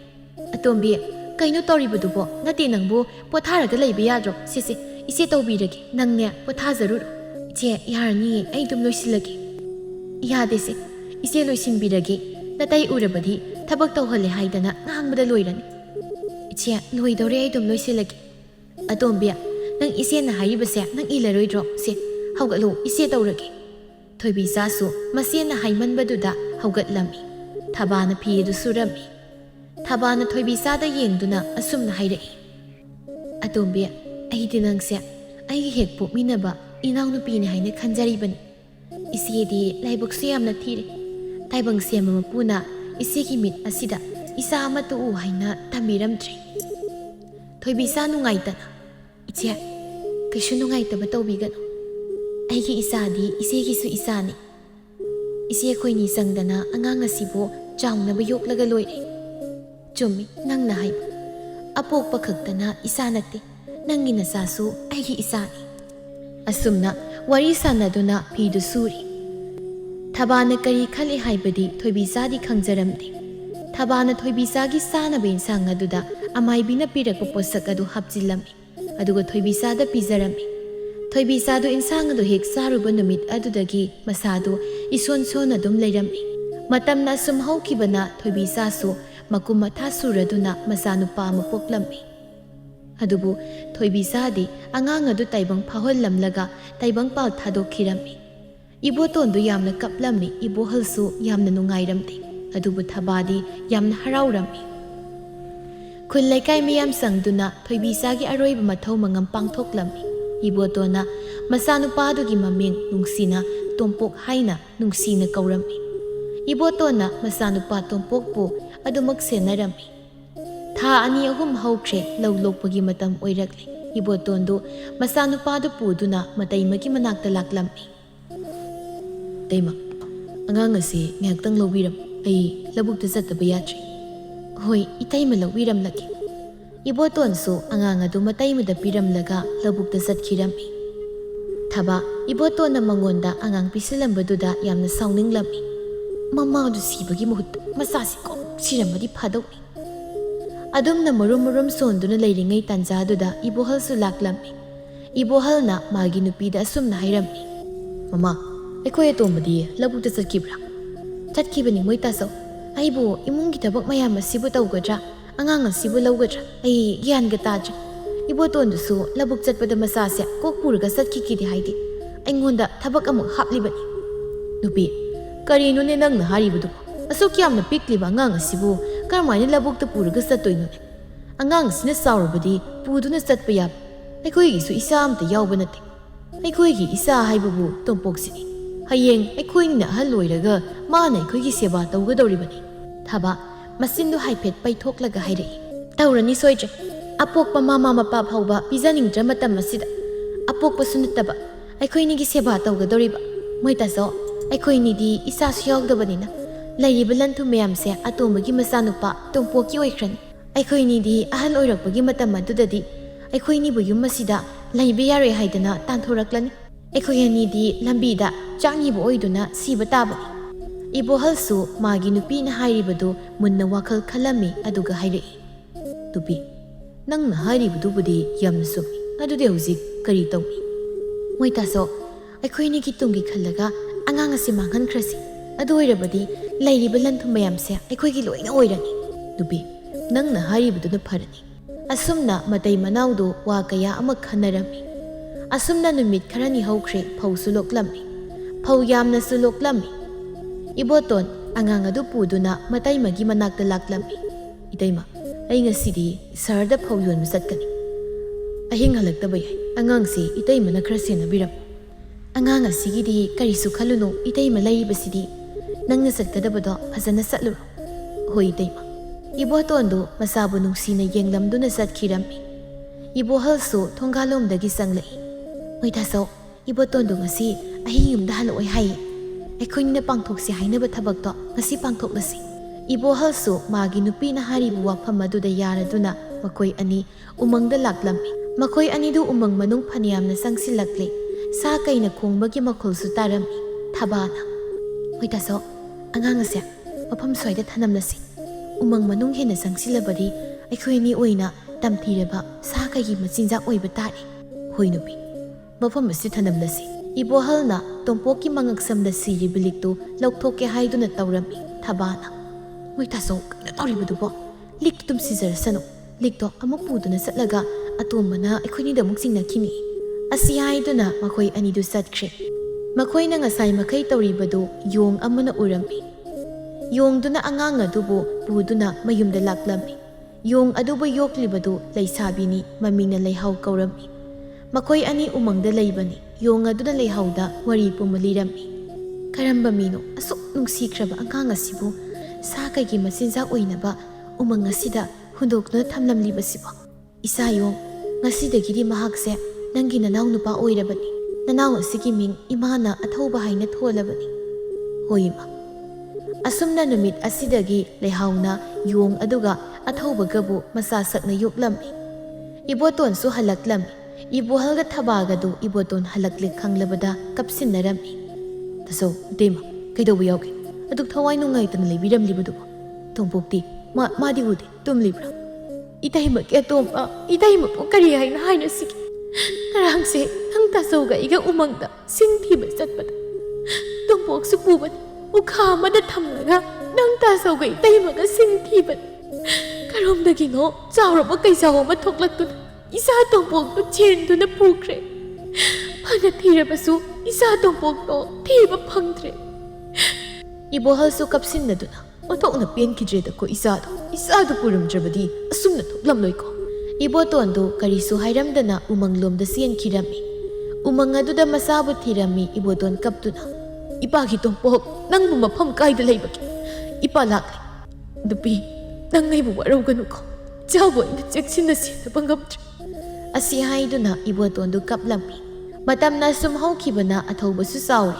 ꯑꯇꯣꯝꯕꯤ, ꯀꯩꯅꯣ ꯇꯧꯔꯤꯕꯗꯨꯕꯣ? ꯅꯠꯇꯦ ꯅꯪꯕꯨ ꯄꯣꯊꯥꯔꯒ ꯂꯩꯕ ꯌꯥꯗ꯭ꯔꯣ? ꯁꯤꯁꯦ ꯏꯆꯦ ꯇꯧꯕꯤꯔꯒꯦ, ꯅꯪꯅꯦ ꯄꯣꯊꯥꯖꯔꯨꯔꯣ꯫ ꯏꯆꯦ ꯌꯥꯔꯅꯤꯌꯦ, ꯑꯩ ꯑꯗꯨꯝ ꯂꯣꯏꯁꯤꯜꯂꯒꯦ꯫ ꯌꯥꯗꯦꯁꯦ, ꯏꯆꯦ ꯂꯣꯏꯁꯤꯟꯕꯤꯔꯒꯦ꯫ ꯅꯇꯩ ꯎꯔꯕꯗꯤ ꯊꯕꯛ ꯇꯧꯍꯜꯂꯦ ꯍꯥꯏꯗꯅ ꯉꯥꯡꯕꯗ ꯂꯣꯏꯔꯅꯤ꯫ ꯏꯆꯦ ꯂꯣꯏꯗꯧꯔꯦ, ꯑꯩ ꯑꯗꯨꯝ ꯂꯣꯏꯁꯤꯜꯂꯒꯦ꯫ ꯑꯇꯣꯝꯕꯤ, ꯅꯪ ꯏꯆꯦꯅ ꯍꯥꯏꯔꯤꯕꯁꯦ ꯅꯪ ꯏꯜꯂꯔꯣꯏꯗ꯭ꯔꯣ? ꯁꯦ ꯍꯧꯒꯠꯂꯨ, ꯏꯆꯦ ꯇꯧꯔꯒꯦ꯫ ꯊꯣꯏꯕꯤꯆꯥꯁꯨ ꯃꯆꯦꯅ ꯍꯥꯏꯃꯟꯕꯗꯨꯗ ꯍꯧꯒꯠꯂꯝꯃꯤ꯫ ꯊꯕꯥꯅ ꯐꯤ ꯑꯗꯨ ꯁꯨꯔꯝꯃꯤ꯫ ꯊꯕꯥꯅ ꯊꯣꯏꯕꯤꯆꯥꯗ ꯌꯦꯡꯗꯨꯅ ꯑꯁꯨꯝꯅ ꯍꯥꯏꯔꯛꯏ꯫ ꯑꯇꯣꯝꯕꯤ, ꯑꯩꯗꯤ ꯅꯪꯁꯦ ꯑꯩꯒꯤ ꯍꯦꯛ ꯄꯣꯛꯃꯤꯟꯅꯕ ꯏꯅꯥꯎꯅꯨꯄꯤꯅꯤ ꯍꯥꯏꯅ ꯈꯟꯖꯔꯤꯕꯅꯤ꯫ ꯏꯆꯦꯗꯤ ꯂꯥꯏꯕꯛꯁꯨ ꯌꯥꯝꯅ ꯊꯤꯔꯦ꯫ ꯇꯥꯏꯕꯪ ꯁꯦꯝꯕ ꯃꯄꯨꯅ ꯏꯆꯦꯒꯤ ꯃꯤꯠ ꯑꯁꯤꯗ ꯏꯆꯥ ꯑꯃꯠꯇ ꯎ ꯍꯥꯏꯅ ꯇꯝꯕꯤꯔꯝꯗ꯭ꯔꯦ꯫ ꯊꯣꯏꯕꯤꯆꯥ ꯅꯨꯡꯉꯥꯏꯇꯅ, ꯏꯆꯦ ꯀꯩꯁꯨ ꯅꯨꯡꯉꯥꯏꯇꯕ ꯇꯧꯕꯤꯒꯅꯨ꯫ ꯑꯩꯒꯤ ꯏꯆꯥꯗꯤ ꯏꯆꯦꯒꯤꯁꯨ ꯏꯆꯥꯅꯤ꯫ ꯏꯆꯦ ꯑꯩꯈꯣꯏꯅꯤ ꯆꯪꯗꯅ ꯑꯉꯥꯡ ꯑꯁꯤꯕꯨ ꯆꯥꯎꯅꯕ ꯌꯣꯛꯂꯒ ꯂꯣꯏꯔꯦ꯫ ꯆꯨꯝꯃꯤ ꯅꯪꯅ ꯍꯥꯏꯕ꯫ ꯑꯄꯣꯛꯄ ꯈꯛꯇꯅ ꯏꯆꯥ ꯅꯠꯇꯦ, ꯅꯪꯒꯤ ꯅꯆꯥꯁꯨ ꯑꯩꯒꯤ ꯏꯆꯥꯅꯤ꯫ ꯑꯁꯨꯝꯅ ꯋꯥꯔꯤ ꯁꯥꯟꯅꯗꯨꯅ ꯐꯤꯗꯨ ꯁꯨꯔꯤ꯫ ꯊꯕꯥꯅ ꯀꯔꯤ ꯈꯜꯂꯤ ꯍꯥꯏꯕꯗꯤ ꯊꯣꯏꯕꯤꯆꯥꯗꯤ ꯈꯪꯖꯔꯝꯗꯦ꯫ ꯊꯕꯥꯅ ꯊꯣꯏꯕꯤꯆꯥꯒꯤ ꯆꯥꯅꯕ ꯏꯟꯁꯥꯡ ꯑꯗꯨꯗ ꯑꯃꯥꯏꯕꯤꯅ ꯄꯤꯔꯛꯄ ꯄꯣꯠꯁꯛ ꯑꯗꯨ ꯍꯥꯞꯆꯤꯜꯂꯝꯃꯤ, ꯑꯗꯨꯒ ꯊꯣꯏꯕꯤꯆꯥꯗ ꯄꯤꯖꯔꯝꯃꯤ꯫ ꯊꯣꯏꯕꯤꯆꯥꯗꯨ ꯏꯟꯁꯥꯡ ꯑꯗꯨ ꯍꯦꯛ ꯆꯥꯔꯨꯕ ꯅꯨꯃꯤꯠ ꯑꯗꯨꯗꯒꯤ ꯃꯁꯥꯗꯨ ꯏꯁꯣꯟ ꯁꯣꯟꯅ ꯑꯗꯨꯝ ꯂꯩꯔꯝꯃꯤ꯫ ꯃꯇꯝꯅ ꯑꯁꯨꯝ ꯍꯧꯈꯤꯕꯅ ꯊꯣꯏꯕꯤꯆꯥꯁꯨ ꯃꯀꯨꯝ ꯃꯊꯥ ꯁꯨꯔꯗꯨꯅ ꯃꯆꯥꯅꯨꯄꯥ ꯑꯃ ꯄꯣꯛꯂꯝꯃꯤ꯫ ꯑꯗꯨꯕꯨ ꯊꯣꯏꯕꯤꯆꯥꯗꯤ ꯑꯉꯥꯡ ꯑꯗꯨ ꯇꯥꯏꯕꯪ ꯐꯥꯎꯍꯜꯂꯝꯂꯒ ꯇꯥꯏꯕꯪꯄꯥꯜ ꯊꯥꯗꯣꯛꯈꯤꯔꯝꯃꯤ꯫ ꯏꯕꯣꯇꯣꯟꯗꯨ ꯌꯥꯝꯅ ꯀꯞꯂꯝꯃꯤ, ꯏꯕꯣꯍꯜꯁꯨ ꯌꯥꯝꯅ ꯅꯨꯡꯉꯥꯏꯔꯝꯗꯦ, ꯑꯗꯨꯕꯨ ꯊꯕꯥꯗꯤ ꯌꯥꯝꯅ ꯍꯔꯥꯎꯔꯝꯃꯤ꯫ ꯈꯨꯜ ꯂꯩꯀꯥꯏ ꯃꯌꯥꯝ ꯆꯪꯗꯨꯅ ꯊꯣꯏꯕꯤꯆꯥꯒꯤ ꯑꯔꯣꯏꯕ ꯃꯊꯧ ꯃꯉꯝ ꯄꯥꯡꯊꯣꯛꯂꯝꯃꯤ꯫ ꯏꯕꯣꯇꯣꯟꯅ ꯃꯆꯥꯅꯨꯄꯥꯗꯨꯒꯤ ꯃꯃꯤꯡ ꯅꯨꯡꯁꯤꯅ ꯇꯣꯝꯄꯣꯛ ꯍꯥꯏꯅ ꯅꯨꯡꯁꯤꯅ ꯀꯧꯔꯝꯃꯤ꯫ ꯏꯕꯣꯇꯣꯟꯅ ꯃꯆꯥꯅꯨꯄꯥ ꯇꯣꯝꯄꯣꯛꯄꯨ ꯑꯗꯨꯃꯛ ꯁꯦꯟꯅꯔꯝꯃꯤ꯫ ꯊꯥ 2-3 ꯍꯧꯈ꯭ꯔꯦ, ꯂꯧ ꯂꯣꯛꯄꯒꯤ ꯃꯇꯝ ꯑꯣꯏꯔꯛꯂꯤ꯫ ꯏꯕꯣꯇꯣꯟꯗꯨ ꯃꯆꯥꯅꯨꯄꯥꯗꯨ ꯄꯨꯗꯨꯅ ꯃꯇꯩꯃꯒꯤ ꯃꯅꯥꯛꯇ ꯂꯥꯛꯂꯝꯃꯤ꯫ ꯇꯩꯃ, ꯑꯉꯥꯡ ꯑꯁꯤ ꯉꯥꯏꯍꯥꯛꯇꯪ ꯂꯧꯕꯤꯔꯝꯃꯨ, ꯑꯩ ꯂꯧꯕꯨꯛꯇ ꯆꯠꯇꯕ ꯌꯥꯗ꯭ꯔꯤ꯫ ꯍꯣꯏ ꯏꯇꯩꯃ ꯂꯧꯕꯤꯔꯝꯂꯒꯦ꯫ Ibotonsu angang adu mataymuda piramlaga labukta satkirammi. Thaba ibotona mangonda angang pisilambaduda yamna sauninglammi. Mamadu sibagi muhut masasi ko siramadi phadawni. Adumna marum sonduna leiringai tanjaduda ibohalsu laklammi. Ibohalna magi nupida asumna hairammi. Mama, aikoy atombadi labukta satkibra. Satkibani moy tasaw. Aibo imungi tabak mayam asibu tawgadra. Angang asibu lawgadra. Ai gyan ga tadra. Ibotondusu labuk chatpada masasya kok purga satkikidi haidi. Aingonda tabak amuk haplibani. Nupi, karino ne nangna haribudu. Asuk yamna pikliba angang asibu karmayna labukta purga sattoynune. Angang sina saurabadi puduna satpa yab. Aikoygisu isa amta yawba nate. Aikoygi isa haibabu tompoksini. Hayeng aikoyna ahal loiraga maana aikoygi seba tawgadawribani. Thaba masindu haipet paithoklaga hairai. Tawrani soidre. Apokpa mama mapa phauba pijaningdra matam masida. Apokpa sunattaba aikoynigi seba tawgadawriba. Moitaso aikoynidi isa su yawdabanina. Lairiba lantu mayamse atombagi masanupa tompoki oikrani. Aikoynidi ahal oirakpagi matam adudadi aikoynibu yum masida laiba yare haidana tanthoraklani. Aikoyanidi lambida changnibu oiduna siba tabani. Ibohalsu magi nupina hairibadu munna wakhal khalami aduga hairai. Tupi, nangna hairibudubudi yamna sumi. Adude hauzik kari tawni. Moitaso aikoynigi tungi khallaga angang asi manghankrasi. Adu oirabadi lairiba lantu mayamse aikoygi loina oirani. Tupi, nangna hairibuduna pharani. Asumna matai manaudu wa kaya ama khanarami. Asumna numit kharani haukre phau suloklammi. Phau yamna suloklammi. Iboton angang adu puduna matai magi manakta laklammi. Itaima, ai ngasidi sarda phau yon masatkani. Ahing halakta bayai. Angang si itaima na krasena biram. Angang asigidi karisu khaluno itaima lairibasidi. Nangna satkadabado phajana satluro. Hoi itaima. Ibotondu masabu nungsina yenglamduna satkirammi. Ibohalsu thongalomdagi sanglai. Moitaso ibotondu ngasi ahiyumda haloi hai. Aikoynina pangthokse hainaba thabakto ngasi pangthoklasi. Ibohalsu magi nupina haribu wafam aduda yaraduna makoi ani umangda laklammi. Makoi anidu umang manung phaniyamna sangsilakle. Sa kaina khongbagi makhulsu tarammi. Thabana. Moitaso angang ase mafam soida thanamlasi. Umang manung hena sangsilabadi aikoyni oina tamthiraba sa kagi machinjak oiba tari. Hoi nupi. Mafam asi thanamlasi. Ibohalna tompoki mangaksamda siri biliktu laukthokke haiduna tawrami. Thabana. Moitaso kana tawribadubo. Liktu tum sizarasano. Likto amuk puduna satlaga atombana aikoyni damuk singnakhini. Asi haiduna makoi anidu satkre. Makoyna ngasai makai tawribadu yong amana urami. Yongduna angang adubu puduna mayumda laklammi. Yong adubu yoklibadu laisabini mamina laihau kaurammi. Makoy ani umangda laibani. Yong aduna laihauda wari pumalirami. Karamba mino asuk nungsikraba angang asibu sa kaygi masinjak oinaba umang asida hundokna thamlamlibasibo. Isa yong ngasidagidi mahakse nangi nanaw nupa oirabani. Nanaw asigi ming imana athauba haina tholabani. Hoima. Asumna numit asidagi lehauna yong aduga athauba masa sakna yuklammi. Iboton su halaklammi. Ibohalga thabagadu iboton halakle khanglabada kapsinnarammi. Taso dema kaidobu yauge. Aduk thawai nungai tan leibiramlibadubo. Tongpokti madi ude tumlibra. Itaima ke tompa itaima po kari haina haina sigi. Karangse hang tasoga iga umangda singthiba satpada. Tongpok su pubani. Ukha mada thamlaga nang tasoga itaimaga singthiban. Karomdagino chawraba kaisaw ma thoklaktuna isa tongpokto chenduna pukre. Phana thirabasu isa tongpokto thiba phangdre. Ibohalsu kapsinnaduna othokna penkidreda ko isado puramdrabadi asumna thoklamloiko. Ibotondu karisu hairamdana umanglomda sienkirami. Umang aduda masabu thirami iboton kaptuna. Ipagi tongpok nangbu mafam kaida laibaki. Ipa lakli. Dupi nang ngaibu warauganuko. Chawbo ina cheksinna sienaba ngamdre. Asi haiduna ibotondu kaplammi. Matamna sum haukibana athaubasu sauri.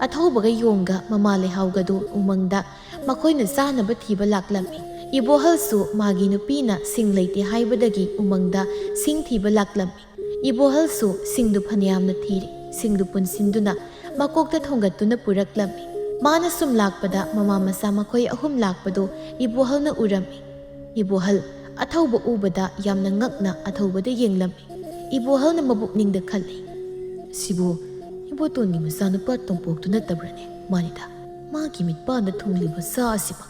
Athaubaga yongga mama lehaugadu umangda makoyna zanaba thiba laklammi. Ibohalsu magi nupina sing leite haibadagi umangda sing thiba laklammi. Ibohalsu singdu phaniyamna thiri. Singdu punsinduna makokta thongattuna puraklammi. Mana sum lakpada mama masa makhoi ahum lakpado Ibohalna urammi. Ibohal athauba ubada yamna ngakna athaubada yenglammi. Ibohalna mabukningda khalli. Sibu Ibotongi masanupa tompoktu natabrane manida. Magi mitpanda thungliba sa asiba.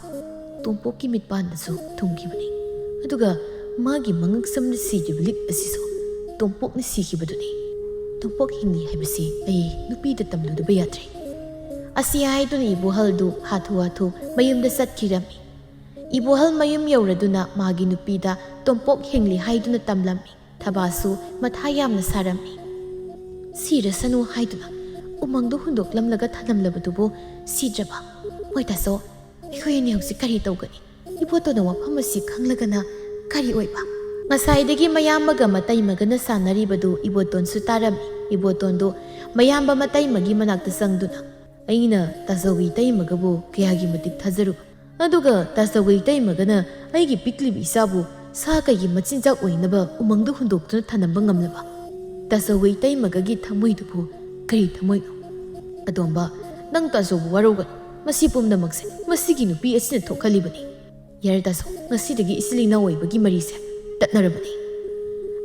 Tompokki mitpandasu thungkibani. Aduga magi mangaksamna sijibulik asiso tompokna sikibaduni. Tompok hingli haibasi ai nupida tamludaba yadre. Asi haiduna Ibohaldu hathu mayumda satkirami. Ibohal mayum yauraduna magi nupida tompok hingli haiduna tamlammi. Thabasu mathayamna sarami. Sirasanu haiduna umangdu hundoklamlaga thalamlabadubo sidraba. Moitaso akhoi hausi kari tawgani. Ibotona wafam asi khanglagana kari oiba. Ngasaidagi mayamaga mataimagana sanaribadu Ibotonsu tarami. Ibotondo mayamba mataimagi manakta sangduna. Aina tasawi taimagabu kayagi matik thazaruba. Aduga tasawi taimagana aigi piklibi isabu sa kaygi machinjak oinaba umangdu hundoktuna thanamba ngamlaba. Tasawi taimagagi thamoidubu kari thamoino. Adomba nang tasawu warogan masi pumnamakse masigi nupi asina thokhalibani. Yardaso ngasidagi isilina oibagi marise tatnarabani.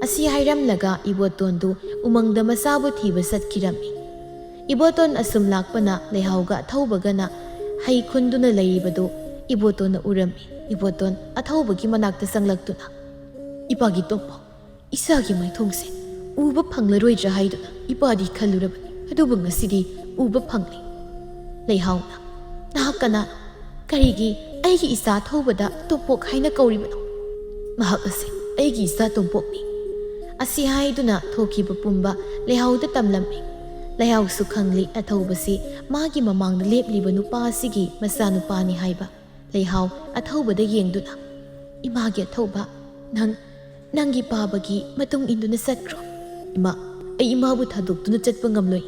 Asi hairamlaga Ibotondu umangda masabu thiba satkirami. Iboton asum lakpana lehauga athaubagana hai khunduna leiribadu Ibotona urami. Iboton athaubagi manakta sanglaktuna. Ipagi topo isagi maithongse uba phanglaroidra haiduna ipadi khalurabani. Adubu ngasidi uba phangli. Leihauna nahakana karigi aigi isa thobada tompok haina kauribano. Mahak ase aigi isa tompokni. Asi haiduna thokiba pumba lehauda tamlammi. Lehausu khangli athaubasi magi mamangda lepliba nupa asigi masanupani haiba. Lehau athaubada yengduna. Imagi athauba nangi pabagi matung induna satkro. Ima ai imabu thadoktuna chatpa ngamloi.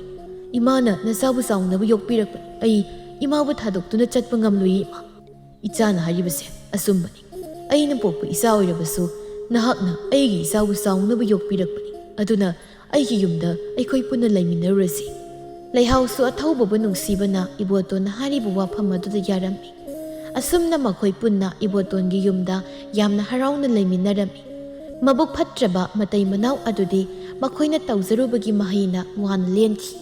Imana nasabu saungnabu yokpirakpani. Ai imabu thadoktuna chatpa ngamloi ima. Ichana haribase asumbani. Aina pokpa isa oirabasu nahakna aigi isabu saungnabu yokpirakpani. Aduna aigi yumda aikhoi punna laiminarurasi. Leihausu athaubabu nungsibana Ibotona haribu wafam aduda yarammi. Asumna makhoi punna Ibotongi yumda yamna harauna laiminarami. Mabuk phatraba matai manau adudi makhoina tawzarubagi mahina wan lenki.